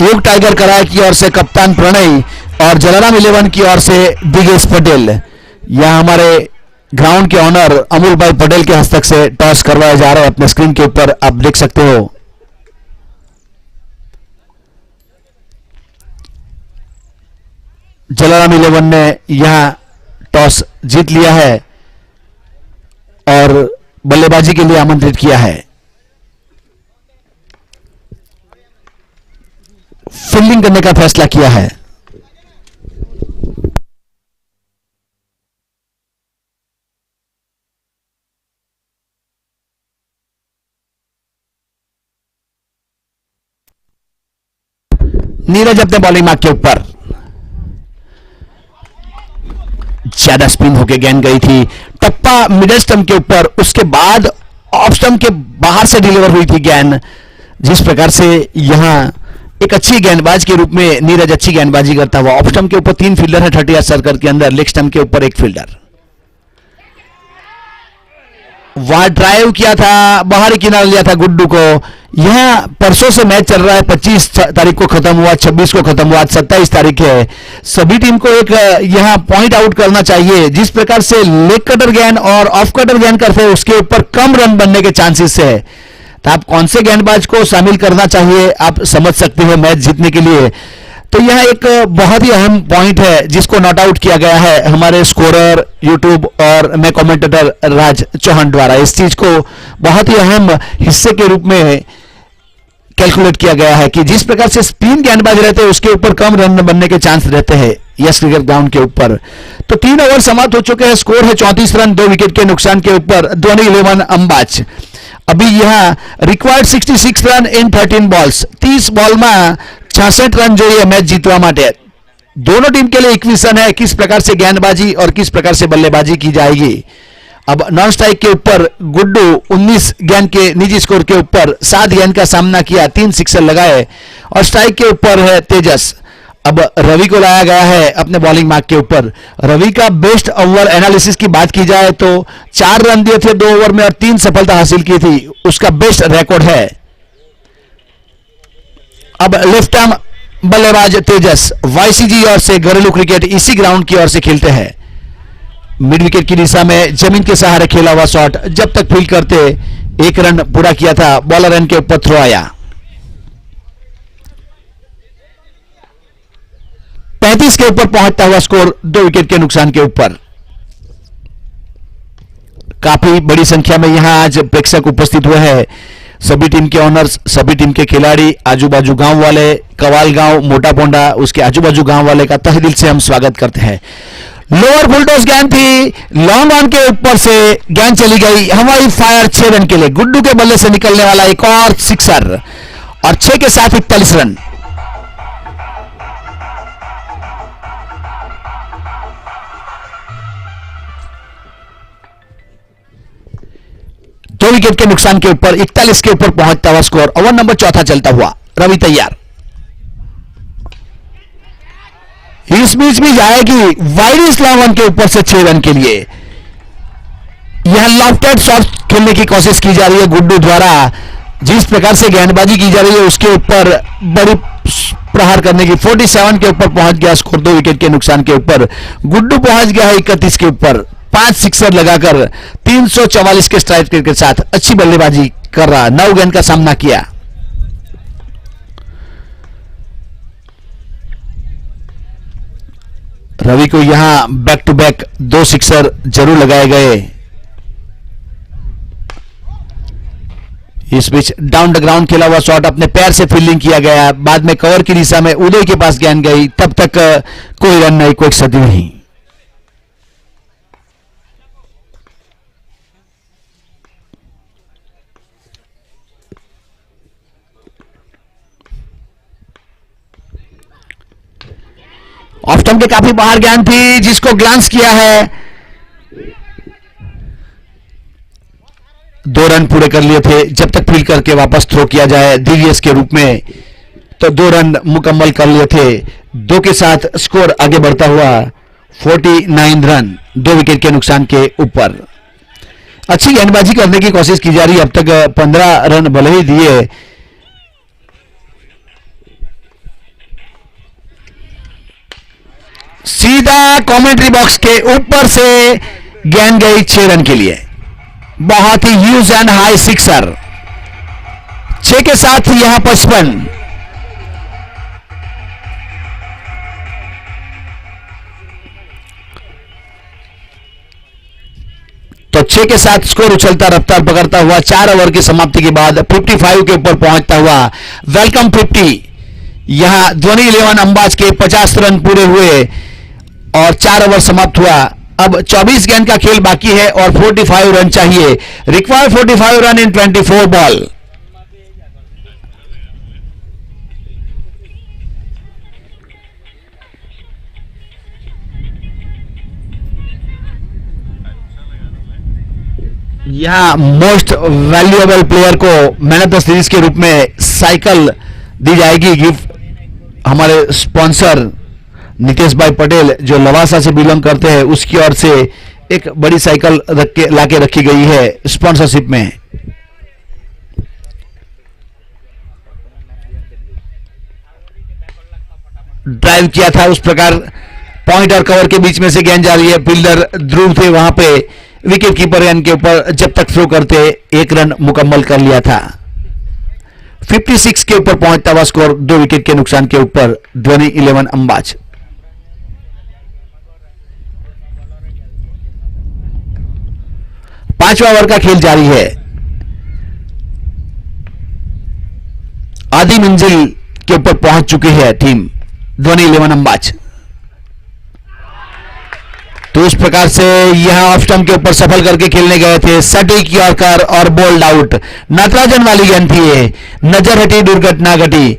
युग टाइगर कराए की ओर से कप्तान प्रणय और जलाराम 11 की ओर से दिगेश पटेल। यह हमारे ग्राउंड के ऑनर अमूल भाई पटेल के हस्तक से टॉस करवाया जा रहा है। अपने स्क्रीन के ऊपर आप देख सकते हो। जलाराम 11 ने यहां टॉस जीत लिया है और बल्लेबाजी के लिए आमंत्रित किया है। फील्डिंग करने का फैसला किया है। नीरज अपने बॉलिंग मार्क के ऊपर, ज्यादा स्पिन होके गेंद गई थी, टप्पा मिडिल स्टंप के ऊपर, उसके बाद ऑफ स्टंप के बाहर से डिलीवर हुई थी गेंद। जिस प्रकार से यहां एक अच्छी गेंदबाज के रूप में नीरज अच्छी गेंदबाजी करता हुआ, ऑफ स्टंप के ऊपर 3 फील्डर है 30 सर्कल के अंदर, लेग स्टंप के ऊपर 1 फील्डर। वहां ड्राइव किया था, बाहरी किनारे लिया था गुड्डू को। यहां परसों से मैच चल रहा है, 25 तारीख को खत्म हुआ, 26 को खत्म हुआ, 27 तारीख है। सभी टीम को एक यहां पॉइंट आउट करना चाहिए। जिस प्रकार से लेग कटर गेंद और ऑफ कटर गेंद करते हैं उसके ऊपर कम रन बनने के चांसेस है। तो आप कौन से गेंदबाज को शामिल करना चाहिए आप समझ सकते हो मैच जीतने के लिए। तो यह एक बहुत ही अहम पॉइंट है जिसको नोट आउट किया गया है हमारे स्कोरर यूट्यूब और मैं कमेंटेटर राज चौहान द्वारा। इस चीज को बहुत ही अहम हिस्से के रूप में कैलकुलेट किया गया है कि जिस प्रकार से स्पिन गेंदबाज रहते हैं उसके ऊपर कम रन बनने के चांस रहते हैं यस क्रिकेट ग्राउंड के ऊपर। तो 3 ओवर समाप्त हो चुके हैं, स्कोर है 34 रन 2 विकेट के नुकसान के ऊपर ध्वनि इलेवन अंबाज। अभी यह required 66 run in 13 balls, 30 ball में 66 रन जो ये मैच जीतवा माटे। दोनों टीम के लिए इक्वेशन है किस प्रकार से गेंदबाजी और किस प्रकार से बल्लेबाजी की जाएगी। अब नॉन स्ट्राइक के ऊपर गुड्डू 19 गेंद के निजी स्कोर के ऊपर 7 गेंद का सामना किया, 3 सिक्सर लगाए और स्ट्राइक के ऊपर है तेजस। अब रवि को लाया गया है अपने बॉलिंग मार्क के ऊपर। रवि का बेस्ट ओवर एनालिसिस की बात की जाए तो 4 रन दिए थे 2 ओवर में और 3 सफलता हासिल की थी, उसका बेस्ट रिकॉर्ड है। अब लेफ्ट आर्म बल्लेबाज तेजस वाईसीजी ओर से घरेलू क्रिकेट इसी ग्राउंड की ओर से खेलते हैं। मिड विकेट की दिशा में जमीन के सहारे खेला हुआ शॉट जब तक फील्ड करते 1 रन पूरा किया था, बॉलर रन के ऊपर थ्रो आया। 35 के ऊपर पहुंचता हुआ स्कोर 2 विकेट के नुकसान के ऊपर। काफी बड़ी संख्या में यहां आज प्रेक्षक उपस्थित हुए हैं। सभी टीम के ओनर्स, सभी टीम के खिलाड़ी, आजू बाजू गांव वाले, कवाल गांव, मोटा पोंडा, उसके आजू बाजू गांव वाले का तहे दिल से हम स्वागत करते हैं। लोअर फुलटॉस गेंद थी, लॉन्ग ऑन के ऊपर से गेंद चली गई, हवाई फायर 6 रन के लिए। गुड्डू के बल्ले से निकलने वाला एक और सिक्सर और 6 के साथ 41 रन। दो विकेट के नुकसान के ऊपर 41 के ऊपर पहुंचता हुआ स्कोर। ओवर नंबर 4 चलता हुआ, रवि तैयार। इस बीच में जाएगी वाइड इस्लाम के ऊपर से 6 रन के लिए। यह लॉफ्टेड शॉट खेलने की कोशिश की जा रही है गुड्डू द्वारा। जिस प्रकार से गेंदबाजी की जा रही है उसके ऊपर बड़ी प्रहार करने की। 47 के ऊपर पहुंच गया स्कोर 2 विकेट के नुकसान के ऊपर। गुड्डू पहुंच गया है 31 के ऊपर, 5 सिक्सर लगाकर 344 के स्ट्राइक रेट के साथ अच्छी बल्लेबाजी कर रहा। 9 गेंद का सामना किया। रवि को यहां बैक टू बैक 2 सिक्सर जरूर लगाए गए। इस बीच डाउन द ग्राउंड खेला हुआ शॉट अपने पैर से फील्डिंग किया गया, बाद में कवर की दिशा में उदय के पास गेंद गई, तब तक कोई रन नहीं, कोई क्षति नहीं। ऑफ स्टंप के काफी बाहर गेंद थी जिसको ग्लांस किया है। 2 रन पूरे कर लिए थे। जब तक फील्ड करके वापस थ्रो किया जाए डीवीएस के रूप में तो 2 रन मुकम्मल कर लिए थे। 2 के साथ स्कोर आगे बढ़ता हुआ 49 रन 2 विकेट के नुकसान के ऊपर। अच्छी गेंदबाजी करने की कोशिश की जा रही है। अब तक 15 रन भले ही दिए, सीधा कमेंट्री बॉक्स के ऊपर से गेंद गई 6 रन के लिए। बहुत ही ह्यूज एंड हाई सिक्सर। 6 के साथ यहां 55। तो 6 के साथ स्कोर उछलता रफ्तार पकड़ता हुआ 4 ओवर की समाप्ति के बाद 55 के ऊपर पहुंचता हुआ वेलकम 50। यहां ध्वनि इलेवन अंबाज के 50 रन पूरे हुए और 4 ओवर समाप्त हुआ। अब 24 गेंद का खेल बाकी है और 45 रन चाहिए। Required 45 run in 24 ball. यहां मोस्ट वैल्यूएबल प्लेयर को मैन ऑफ द सीरीज के रूप में साइकिल दी जाएगी। गिफ्ट हमारे स्पॉन्सर नितेश भाई पटेल जो लवासा से बिलोंग करते हैं उसकी ओर से एक बड़ी साइकिल लाके रखी गई है स्पॉन्सरशिप में। ड्राइव किया था उस प्रकार पॉइंट और कवर के बीच में से गेंद जा रही है। फील्डर ध्रुव थे वहां पे, विकेट कीपर गेंद के ऊपर जब तक थ्रो करते 1 रन मुकम्मल कर लिया था। 56 के ऊपर पहुंचता हुआ स्कोर 2 विकेट के नुकसान के ऊपर ध्वनि 11 अंबाज। पांचवा ओवर का खेल जारी है। आधी मंजिल के ऊपर पहुंच चुकी है टीम ध्वनि 11 अंबाज। तो इस प्रकार से यहां ऑफ स्टंप के ऊपर सफल करके खेलने गए थे, सटीक यॉर्कर और बोल्ड आउट। नटराजन वाली गेंद थी ये, नजर हटी दुर्घटना घटी,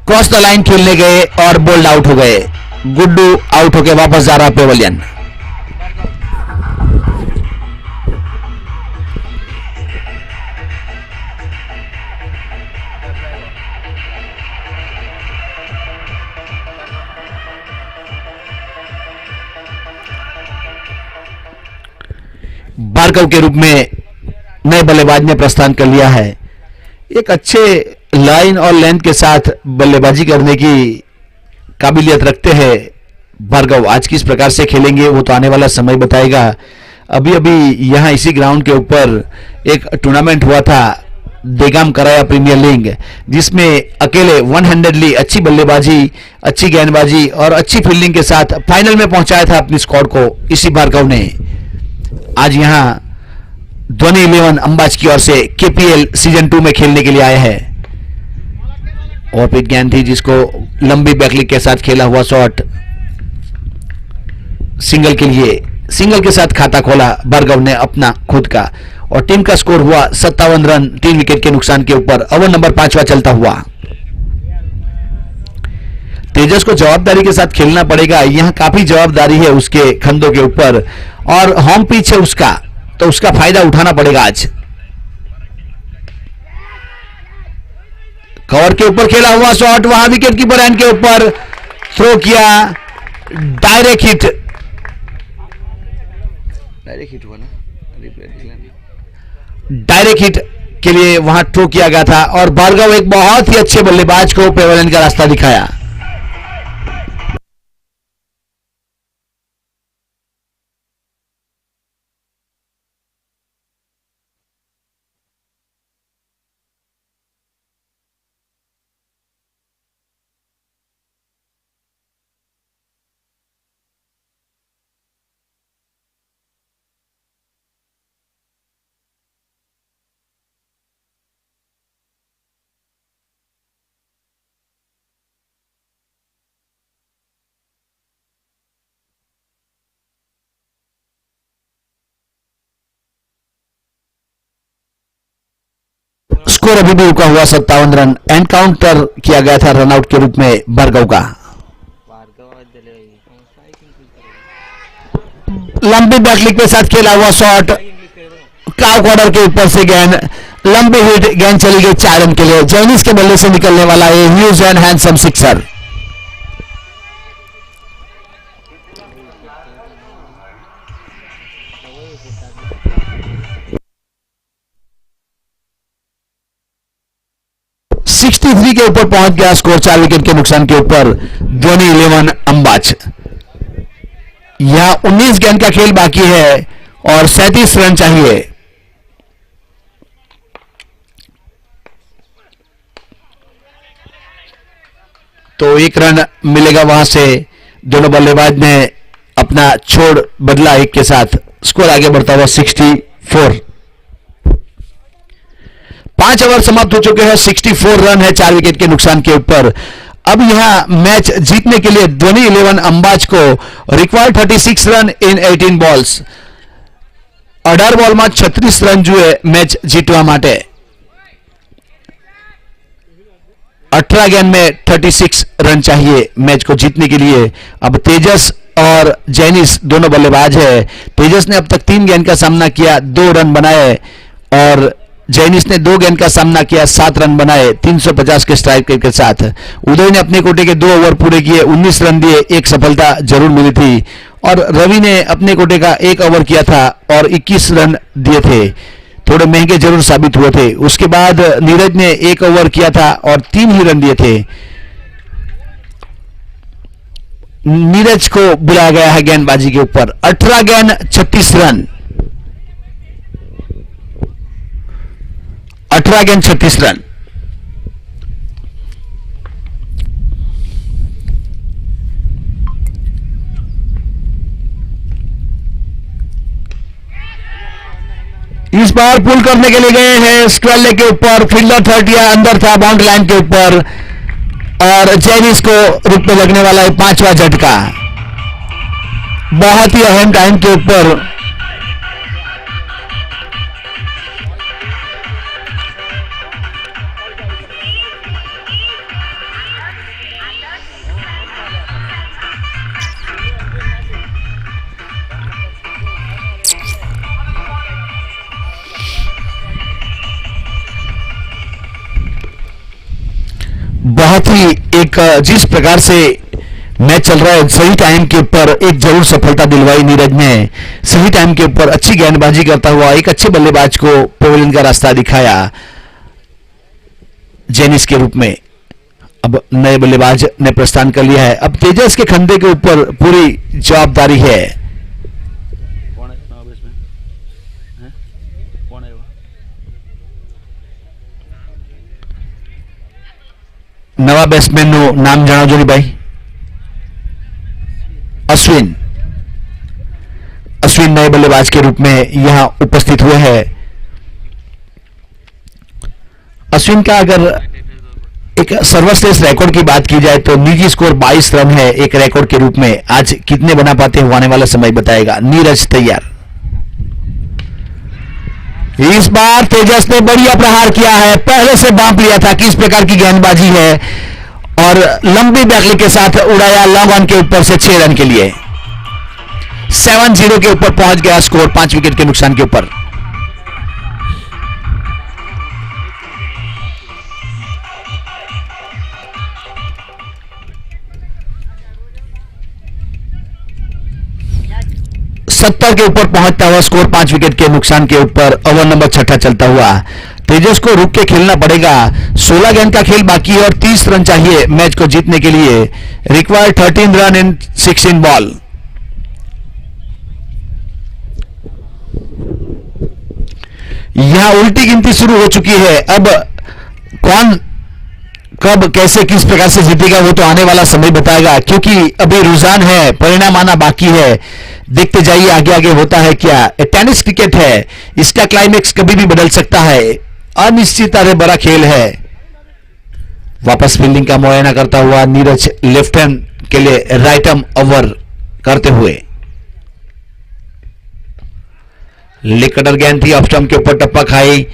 क्रॉस द लाइन खेलने गए और बोल्ड आउट हो गए। गुड्डू आउट होकर वापस जा रहा पेवलियन। भार्गव के रूप में नए बल्लेबाज ने प्रस्थान कर लिया है। एक अच्छे लाइन और लेंथ के साथ बल्लेबाजी करने की काबिलियत रखते हैं भार्गव। आज किस प्रकार से खेलेंगे वो तो आने वाला समय बताएगा। अभी अभी यहां इसी ग्राउंड के ऊपर एक टूर्नामेंट हुआ था, देगाम कराया प्रीमियर लीग, जिसमें अकेले 100ली अच्छी बल्लेबाजी, अच्छी गेंदबाजी और अच्छी फील्डिंग के साथ फाइनल में पहुंचाया था अपनी स्क्वाड को इसी भार्गव ने। आज यहां ध्वनि 11 अंबाज की ओर से केपीएल सीजन 2 में खेलने के लिए आए हैं। और फिर गेंद थी जिसको लंबी बैकलिक के साथ खेला हुआ शॉट सिंगल के लिए, सिंगल के साथ खाता खोला भार्गव ने अपना खुद का। और टीम का स्कोर हुआ 57 रन 3 विकेट के नुकसान के ऊपर। ओवर नंबर 5वां चलता हुआ। तेजस को जवाबदारी के साथ खेलना पड़ेगा। यहां काफी जवाबदारी है उसके खंधों के ऊपर और होम पिच है उसका, तो उसका फायदा उठाना पड़ेगा आज। कवर के ऊपर खेला हुआ शॉट, वहां विकेट कीपर हैंड के ऊपर थ्रो किया, डायरेक्ट हिट, हुआ ना, डायरेक्ट हिट के लिए वहां थ्रो किया गया था। और भार्गव एक बहुत ही अच्छे बल्लेबाज को पेवलियन का रास्ता दिखाया। स्कोर अभी भी रुका हुआ 57 रन। एनकाउंटर किया गया था रनआउट के रूप में भार्गव का। लंबी बैकलिक के साथ खेला हुआ शॉट, काव कॉर्डर के ऊपर से गेंद, लंबी हिट, गेंद चली गई 4 रन के लिए। जैनिस के बल्ले से निकलने वाला ये huge and handsome sixer. Three के ऊपर पहुंच गया स्कोर 4 विकेट के नुकसान के ऊपर ध्वनि 11 अंबाज। यहां 19 गेंद का खेल बाकी है और 37 रन चाहिए। तो 1 रन मिलेगा वहां से। दोनों बल्लेबाज ने अपना छोड़ बदला 1 के साथ। स्कोर आगे बढ़ता हुआ 64। 5 ओवर समाप्त हो चुके हैं। 64 रन है 4 विकेट के नुकसान के ऊपर। अब यहां मैच जीतने के लिए ध्वनि 11 अंबाज को required 36 run in 18 balls. 18 ball में 36 रन जुए मैच जीतवा माटे। 18 गेंद में 36 रन चाहिए मैच को जीतने के लिए। अब तेजस और जैनिस दोनों बल्लेबाज है। तेजस ने अब तक 3 गेंद का सामना किया, 2 रन बनाए और जैनिस ने 2 गेंद का सामना किया, 7 रन बनाए 350 के स्ट्राइक रेट के साथ। उदय ने अपने कोटे के 2 ओवर पूरे किए, 19 रन दिए, 1 सफलता जरूर मिली थी। और रवि ने अपने कोटे का 1 ओवर किया था और 21 रन दिए थे, थोड़े महंगे जरूर साबित हुए थे। उसके बाद नीरज ने 1 ओवर किया था और 3 ही रन दिए थे। नीरज को बुलाया गया है गेंदबाजी के ऊपर। 18 गेंद 36 रन, 18 गेंद 36 रन। इस बार पुल करने के लिए गए हैं स्क्वेल के ऊपर, फील्डर थर्ड या अंदर था बाउंड्री लाइन के ऊपर, और जेनिस को रुक में लगने वाला है 5वां झटका। बहुत ही अहम टाइम के ऊपर बहुत ही एक जिस प्रकार से मैच चल रहा है, सही टाइम के ऊपर एक जरूर सफलता दिलवाई नीरज ने। सही टाइम के ऊपर अच्छी गेंदबाजी करता हुआ एक अच्छे बल्लेबाज को पेविलियन का रास्ता दिखाया जेनिस के रूप में। अब नए बल्लेबाज ने प्रस्थान कर लिया है। अब तेजस के खंधे के ऊपर पूरी जवाबदारी है। नवा बैट्समैन નું નામ જણાવજો ને ભાઈ। अश्विन नए बल्लेबाज के रूप में यहां उपस्थित हुए हैं। अश्विन का अगर एक सर्वश्रेष्ठ रिकॉर्ड की बात की जाए तो निजी स्कोर 22 रन है एक रिकॉर्ड के रूप में। आज कितने बना पाते हैं आने वाला समय बताएगा। नीरज तैयार। इस बार तेजस ने बढ़िया प्रहार किया है, पहले से भांप लिया था किस प्रकार की गेंदबाजी है, और लंबी बैकली के साथ उड़ाया लॉन्ग ऑन के ऊपर से 6 रन के लिए। 7-0 के ऊपर पहुंच गया स्कोर 5 विकेट के नुकसान के ऊपर। सत्तर के ऊपर पहुंचता हुआ स्कोर 5 विकेट के नुकसान के ऊपर। ओवर नंबर 6 चलता हुआ तेजस को रुक के खेलना पड़ेगा। 16 गेंद का खेल बाकी है और 30 रन चाहिए मैच को जीतने के लिए। Required 13 run in 16 ball. यहां उल्टी गिनती शुरू हो चुकी है। अब कौन कब कैसे किस प्रकार से जीतेगा वो तो आने वाला समय बताएगा, क्योंकि अभी रुझान है, परिणाम आना बाकी है। देखते जाइए आगे आगे होता है क्या। टेनिस क्रिकेट है, इसका क्लाइमेक्स कभी भी बदल सकता है। अनिश्चित अरे बड़ा खेल है। वापस फील्डिंग का मुआयना करता हुआ नीरज लेफ्ट हैंड के लिए राइट आर्म ओवर करते हुए। लेग कटर गेंद थी, ऑफ स्टंप के ऊपर टप्पा खाई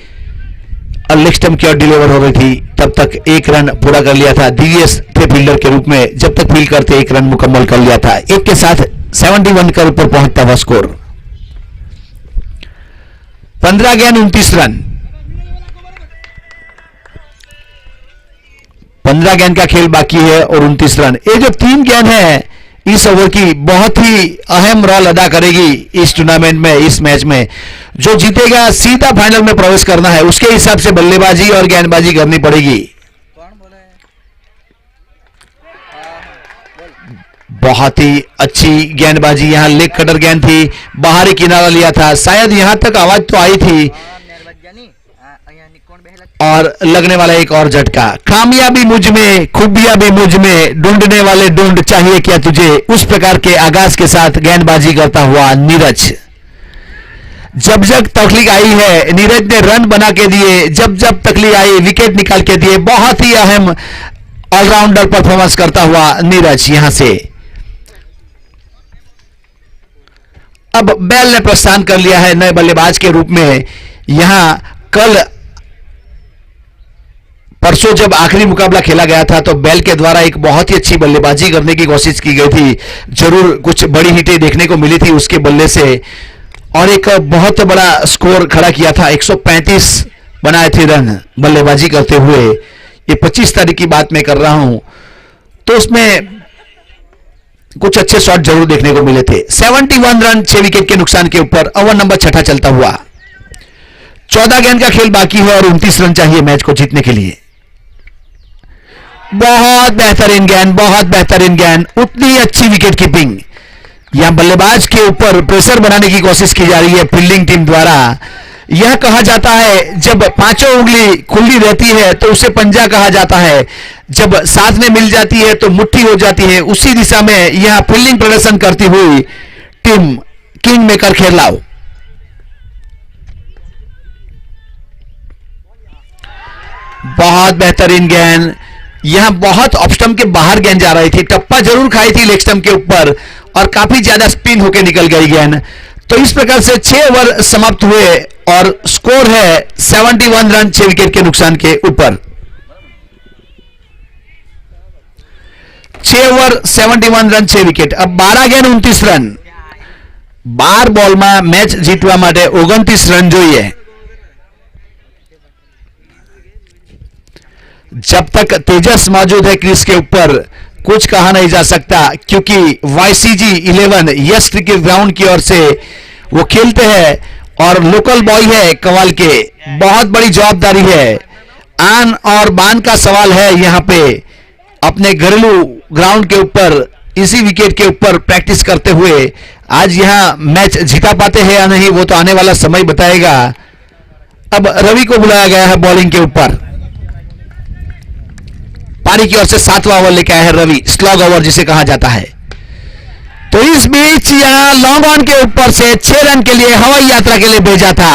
और लेग स्टंप की ओर डिलीवर हो रही थी। तब तक 1 रन पूरा कर लिया था। डीवीएस थे फील्डर के रूप में, जब तक फील्ड करते 1 रन मुकम्मल कर लिया था। एक के साथ 71 के ऊपर पहुंचता हुआ स्कोर। 15 गेंद 29 रन। 15 गेंद का खेल बाकी है और 29 रन। ये जो 3 गेंद है इस ओवर की बहुत ही अहम रोल अदा करेगी इस टूर्नामेंट में, इस मैच में। जो जीतेगा सीधा फाइनल में प्रवेश करना है, उसके हिसाब से बल्लेबाजी और गेंदबाजी करनी पड़ेगी। बहुत ही अच्छी गेंदबाजी। यहां लेग कटर गेंद थी, बाहरी किनारा लिया था, शायद यहां तक आवाज तो आई थी, और लगने वाला एक और झटका। कामयाबी मुझ में, खूबियां भी मुझ में, ढूंढने वाले ढूंढ, चाहिए क्या तुझे, उस प्रकार के आगाज के साथ गेंदबाजी करता हुआ नीरज। जब जब तकलीफ आई है नीरज ने रन बना के दिए, जब जब तकलीफ आई विकेट निकाल के दिए। बहुत ही अहम ऑलराउंडर परफॉर्मेंस करता हुआ नीरज यहां से। अब बेल ने प्रस्थान कर लिया है नए बल्लेबाज के रूप में। यहां कल परसों जब आखिरी मुकाबला खेला गया था तो बेल के द्वारा एक बहुत ही अच्छी बल्लेबाजी करने की कोशिश की गई थी। जरूर कुछ बड़ी हिटें देखने को मिली थी उसके बल्ले से, और एक बहुत बड़ा स्कोर खड़ा किया था। 135 बनाए थे रन बल्लेबाजी करते हुए। ये 25 तारीख की बात मैं कर रहा हूं, तो उसमें कुछ अच्छे शॉट जरूर देखने को मिले थे। 71 रन 6 विकेट के नुकसान के ऊपर। ओवर नंबर 6 चलता हुआ। 14 गेंद का खेल बाकी है और 29 रन चाहिए मैच को जीतने के लिए। बहुत बेहतरीन गेंद, बहुत बेहतरीन गेंद, उतनी अच्छी विकेट कीपिंग। यहां बल्लेबाज के ऊपर प्रेशर बनाने की कोशिश की जा रही है फील्डिंग टीम द्वारा। यह कहा जाता है जब 5 उंगली खुली रहती है तो उसे पंजा कहा जाता है, जब साथ में मिल जाती है तो मुट्ठी हो जाती है। उसी दिशा में यह फील्डिंग प्रदर्शन करती हुई टीम किंग मेकर खेलाओ। बहुत बेहतरीन गेंद, यहां बहुत ऑफ स्टंप के बाहर गेंद जा रही थी, टप्पा जरूर खाई थी लेग स्टंप के ऊपर और काफी ज्यादा स्पिन होकर निकल गई गेंद। तो इस प्रकार से 6 ओवर समाप्त हुए और स्कोर है 71 रन 6 विकेट के नुकसान के ऊपर। 6 ओवर 71 रन 6 विकेट। अब 12 गेंद 29 रन, 12 બોલમાં મેચ જીતવા માટે 29 રન જોઈએ। जब तक तेजस मौजूद है क्रीज के ऊपर कुछ कहा नहीं जा सकता, क्योंकि YCG 11 यस क्रिकेट ग्राउंड की ओर से वो खेलते हैं और लोकल बॉय है कवाल के, बहुत बड़ी जवाबदारी है। आन और बान का सवाल है यहां पे अपने घरेलू ग्राउंड के ऊपर इसी विकेट के ऊपर प्रैक्टिस करते हुए आज यहां मैच जीता पाते हैं या नहीं वो तो आने वाला समय बताएगा। अब रवि को बुलाया गया है बॉलिंग के ऊपर, पारी की ओर से 7वां ओवर लेके आया है रवि, स्लॉग ओवर जिसे कहा जाता है। तो इस बीच यहां लॉन्ग ऑन के ऊपर से 6 रन के लिए हवाई यात्रा के लिए भेजा था।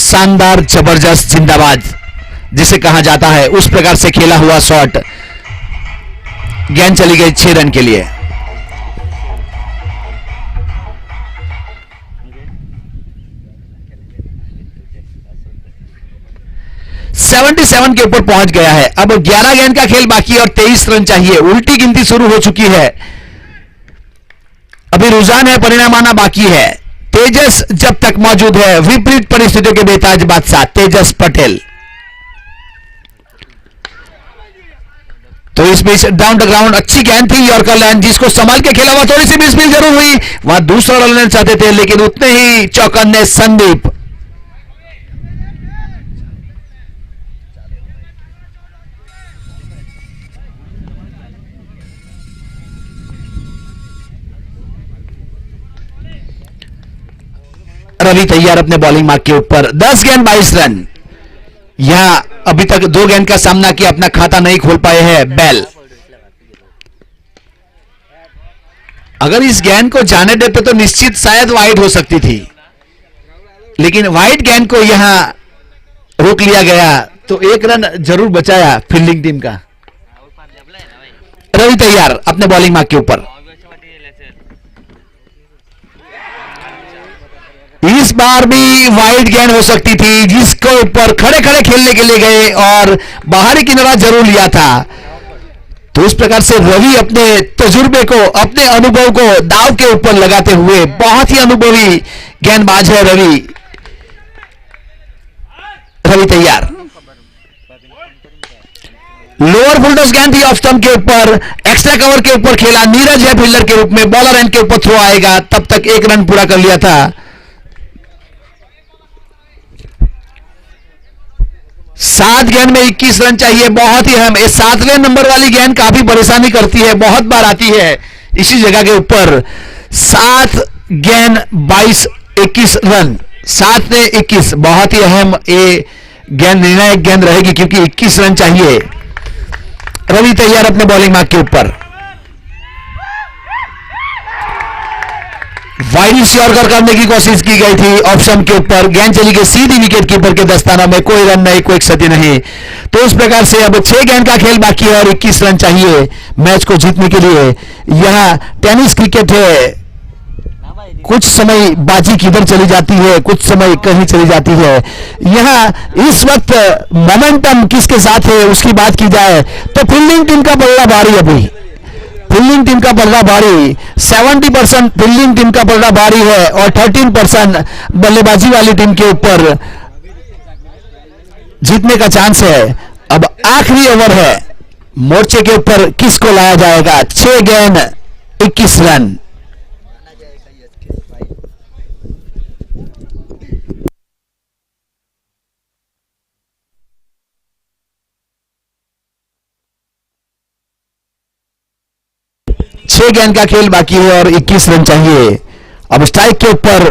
शानदार जबरदस्त जिंदाबाद जिसे कहा जाता है, उस प्रकार से खेला हुआ शॉट, गेंद चली गई 6 रन के लिए। सेवन के ऊपर पहुंच गया है। अब 11 गेंद का खेल बाकी और 23 रन चाहिए। उल्टी गिनती शुरू हो चुकी है, अभी रुझान है, परिणाम आना बाकी है। तेजस जब तक मौजूद है, विपरीत परिस्थितियों के बेताज बादशाह तेजस पटेल। तो इस बीच डाउन द ग्राउंड अच्छी गेंद थी यॉर्कर लाइन, जिसको संभाल के खेला हुआ, थोड़ी सी मिसफील्ड जरूर हुई, वहां दूसरा रन लेना चाहते थे लेकिन उतने ही चौकन्ने संदीप। रवि तैयार अपने बॉलिंग मार्क के ऊपर, 10 गेंद 22 रन। यहां अभी तक 2 गेंद का सामना किया, अपना खाता नहीं खोल पाए हैं बेल। अगर इस गेंद को जाने देते तो निश्चित शायद वाइड हो सकती थी, लेकिन वाइड गेंद को यहां रोक लिया गया तो 1 रन जरूर बचाया फील्डिंग टीम का। रवि तैयार अपने बॉलिंग मार्क के ऊपर, इस बार भी वाइड गेंद हो सकती थी, जिसको ऊपर खड़े खड़े खेलने के लिए गए और बाहरी किनारा जरूर लिया था। तो इस प्रकार से रवि अपने तजुर्बे को, अपने अनुभव को दाव के ऊपर लगाते हुए, बहुत ही अनुभवी गेंदबाज है रवि। रवि तैयार, लोअर फुल टॉस गेंद थी ऑफ स्टंप के ऊपर, एक्स्ट्रा कवर के ऊपर खेला, नीरज है फील्डर के रूप में, बॉलर एंड के ऊपर थ्रो आएगा, तब तक 1 रन पूरा कर लिया था। 7 गेंद में 21 रन चाहिए, बहुत ही अहम। 7वें नंबर वाली गेंद काफी परेशानी करती है, बहुत बार आती है इसी जगह के ऊपर। 7 गेंद 22 21 रन, 7 ने 21, बहुत ही अहम ये गेंद, निर्णायक गेंद रहेगी क्योंकि 21 रन चाहिए। रवि तैयार अपने बॉलिंग मार्क के ऊपर, वाइड यॉर्कर करने की कोशिश की गई थी ऑफ स्टंप के ऊपर, गेंद चली गई सीधी विकेट कीपर के दस्ताना में, कोई रन नहीं, कोई क्षति नहीं। तो इस प्रकार से अब 6 गेंद का खेल बाकी है और 21 रन चाहिए मैच को जीतने के लिए। यहां टेनिस क्रिकेट है, कुछ समय बाजी किधर चली जाती है, कुछ समय कहीं चली जाती है। यहां इस वक्त मोमेंटम किसके साथ है उसकी बात की जाए तो फील्डिंग टीम का बल्ला भारी, अभी फील्डिंग टीम का बल्ला भारी, 70% फील्डिंग टीम का बल्ला भारी है और 13% बल्लेबाजी वाली टीम के ऊपर जीतने का चांस है। अब आखिरी ओवर है, मोर्चे के ऊपर किसको लाया जाएगा। 6 गेंद 21 रन। छह गेंद का खेल बाकी है और 21 रन चाहिए। अब स्ट्राइक के ऊपर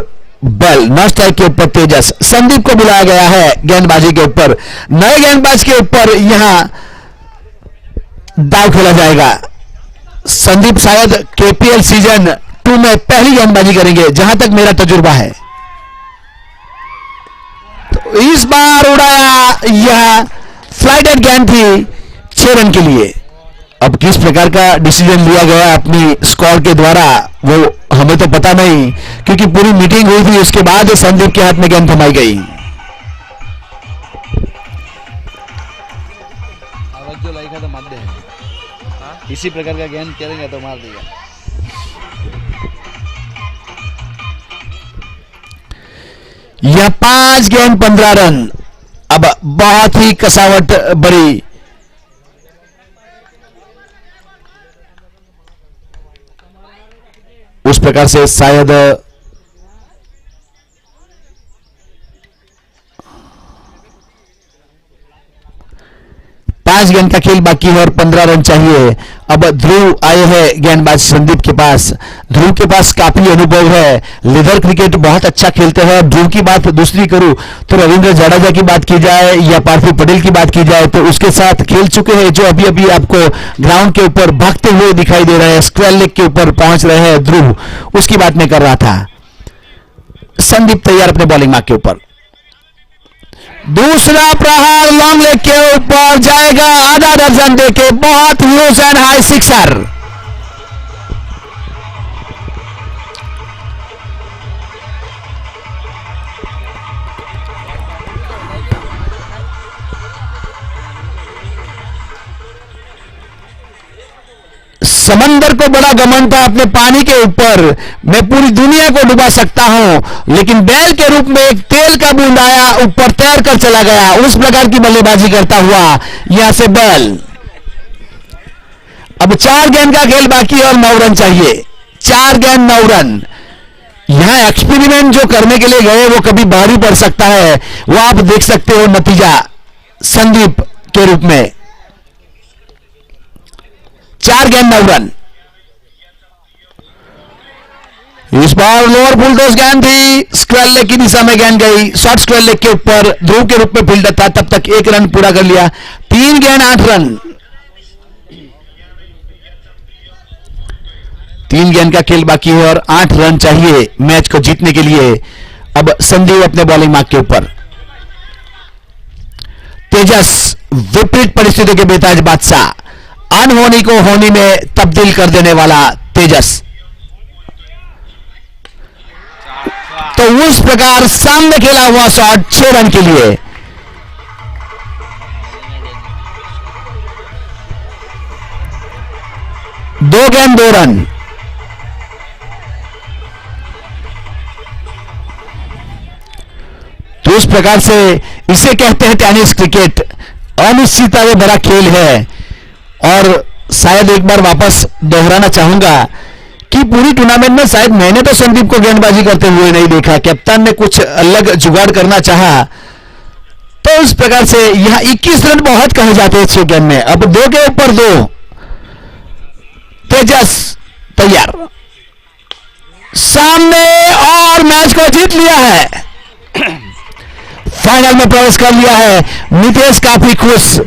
बेल, नॉन स्ट्राइक के ऊपर तेजस। संदीप को बुलाया गया है गेंदबाजी के ऊपर, नए गेंदबाज के ऊपर यहां दाव खेला जाएगा। संदीप शायद KPL सीजन 2 में पहली गेंदबाजी करेंगे जहां तक मेरा तजुर्बा है। इस बार उड़ाया, यह फ्लाइटेड गेंद थी 6 रन के लिए। अब किस प्रकार का डिसीजन लिया गया अपनी स्क्वाड के द्वारा वो हमें तो पता नहीं, क्योंकि पूरी मीटिंग हुई थी, उसके बाद संदीप के हाथ में गेंद थमाई गई। जो लाइक है तो मार दे, इसी प्रकार का गेंद करेंगे तो मार देगा। यह 5 गेंद 15 रन। अब बहुत ही कसावट बड़ी, उस प्रकार से शायद 5 गेंद का खेल बाकी है और 15 रन चाहिए। अब ध्रुव आए हैं गेंदबाज संदीप के पास। ध्रुव के पास काफी अनुभव है, लेदर क्रिकेट बहुत अच्छा खेलते हैं। ध्रुव की बात दूसरी करूं तो रविंद्र जडेजा की बात की जाए या पार्थिव पटेल की बात की जाए तो उसके साथ खेल चुके हैं, जो अभी अभी आपको ग्राउंड के ऊपर भागते हुए दिखाई दे रहे हैं, स्क्वायर लेग के ऊपर पहुंच रहे हैं ध्रुव, उसकी बात मैं कर रहा था। संदीप तैयार अपने बॉलिंग मार्क के ऊपर। दूसरा प्रहार लॉन्ग लेग के ऊपर जाएगा, आधा दर्जन देके, बहुत लूज एंड हाई सिक्सर। समंदर को बड़ा घमंड था अपने पानी के ऊपर, मैं पूरी दुनिया को डुबा सकता हूं, लेकिन बैल के रूप में एक तेल का बूंद आया, ऊपर तैर कर चला गया। उस प्रकार की बल्लेबाजी करता हुआ यहां से बैल। अब 4 गेंद का खेल बाकी और 9 रन चाहिए। 4 गेंद 9 रन। यहां एक्सपेरिमेंट जो करने के लिए गए वो कभी भारी पड़ सकता है, वो आप देख सकते हो नतीजा संदीप के रूप में। 4 गेंद 9 रन। इस बार लोअर फुल टॉस गेंद थी, स्क्वायर लेग की दिशा में गेंद गई, शॉर्ट स्क्वायर लेग के ऊपर ध्रुव के रूप में फील्डर था, तब तक 1 रन पूरा कर लिया। 3 गेंद 8 रन। 3 गेंद का खेल बाकी है और 8 रन चाहिए मैच को जीतने के लिए। अब संदीप अपने बॉलिंग मार्क के ऊपर। तेजस विपरीत परिस्थितियों के बेताज बादशाह, अनहोनी को होनी में तब्दील कर देने वाला तेजस। तो उस प्रकार सामने खेला हुआ शॉट 6 रन के लिए। दो गेंद 2 रन। तो इस प्रकार से इसे कहते हैं टेनिस क्रिकेट। अनिश्चितता में बड़ा खेल है। और शायद एक बार वापस दोहराना चाहूंगा कि पूरी टूर्नामेंट में शायद मैंने तो संदीप को गेंदबाजी करते हुए नहीं देखा। कैप्टन ने कुछ अलग जुगाड़ करना चाहा, तो इस प्रकार से यहां 21 रन बहुत कहे जाते हैं 6 गेंद में। अब 2 के ऊपर 2। तेजस तैयार, सामने, और मैच को जीत लिया है। फाइनल में प्रवेश कर लिया है। नितेश काफी खुश।